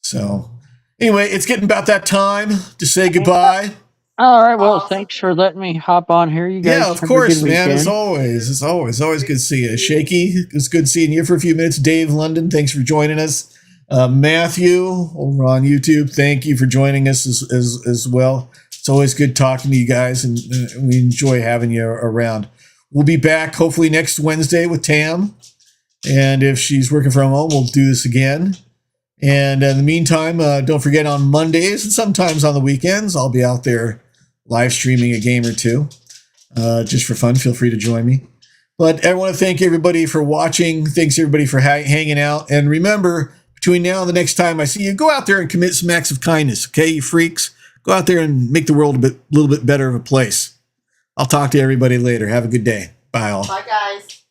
So anyway, it's getting about that time to say goodbye. All right. Well, Awesome. thanks for letting me hop on here. You guys, Yeah, of have a course, good man. As weekend. always, it's always good to see you. Shaky, it's good seeing you for a few minutes. Dave London, thanks for joining us. Matthew over on YouTube, thank you for joining us as well. It's always good talking to you guys, and we enjoy having you around. We'll be back hopefully next Wednesday with Tam, and if she's working from home, we'll do this again. And in the meantime, don't forget on Mondays and sometimes on the weekends, I'll be out there live streaming a game or two, just for fun. Feel free to join me. But I want to thank everybody for watching. Thanks everybody for hanging out. And remember, between now and the next time I see you, go out there and commit some acts of kindness. Okay, you freaks? Go out there and make the world a little bit better of a place. I'll talk to everybody later. Have a good day. Bye all. Bye, guys.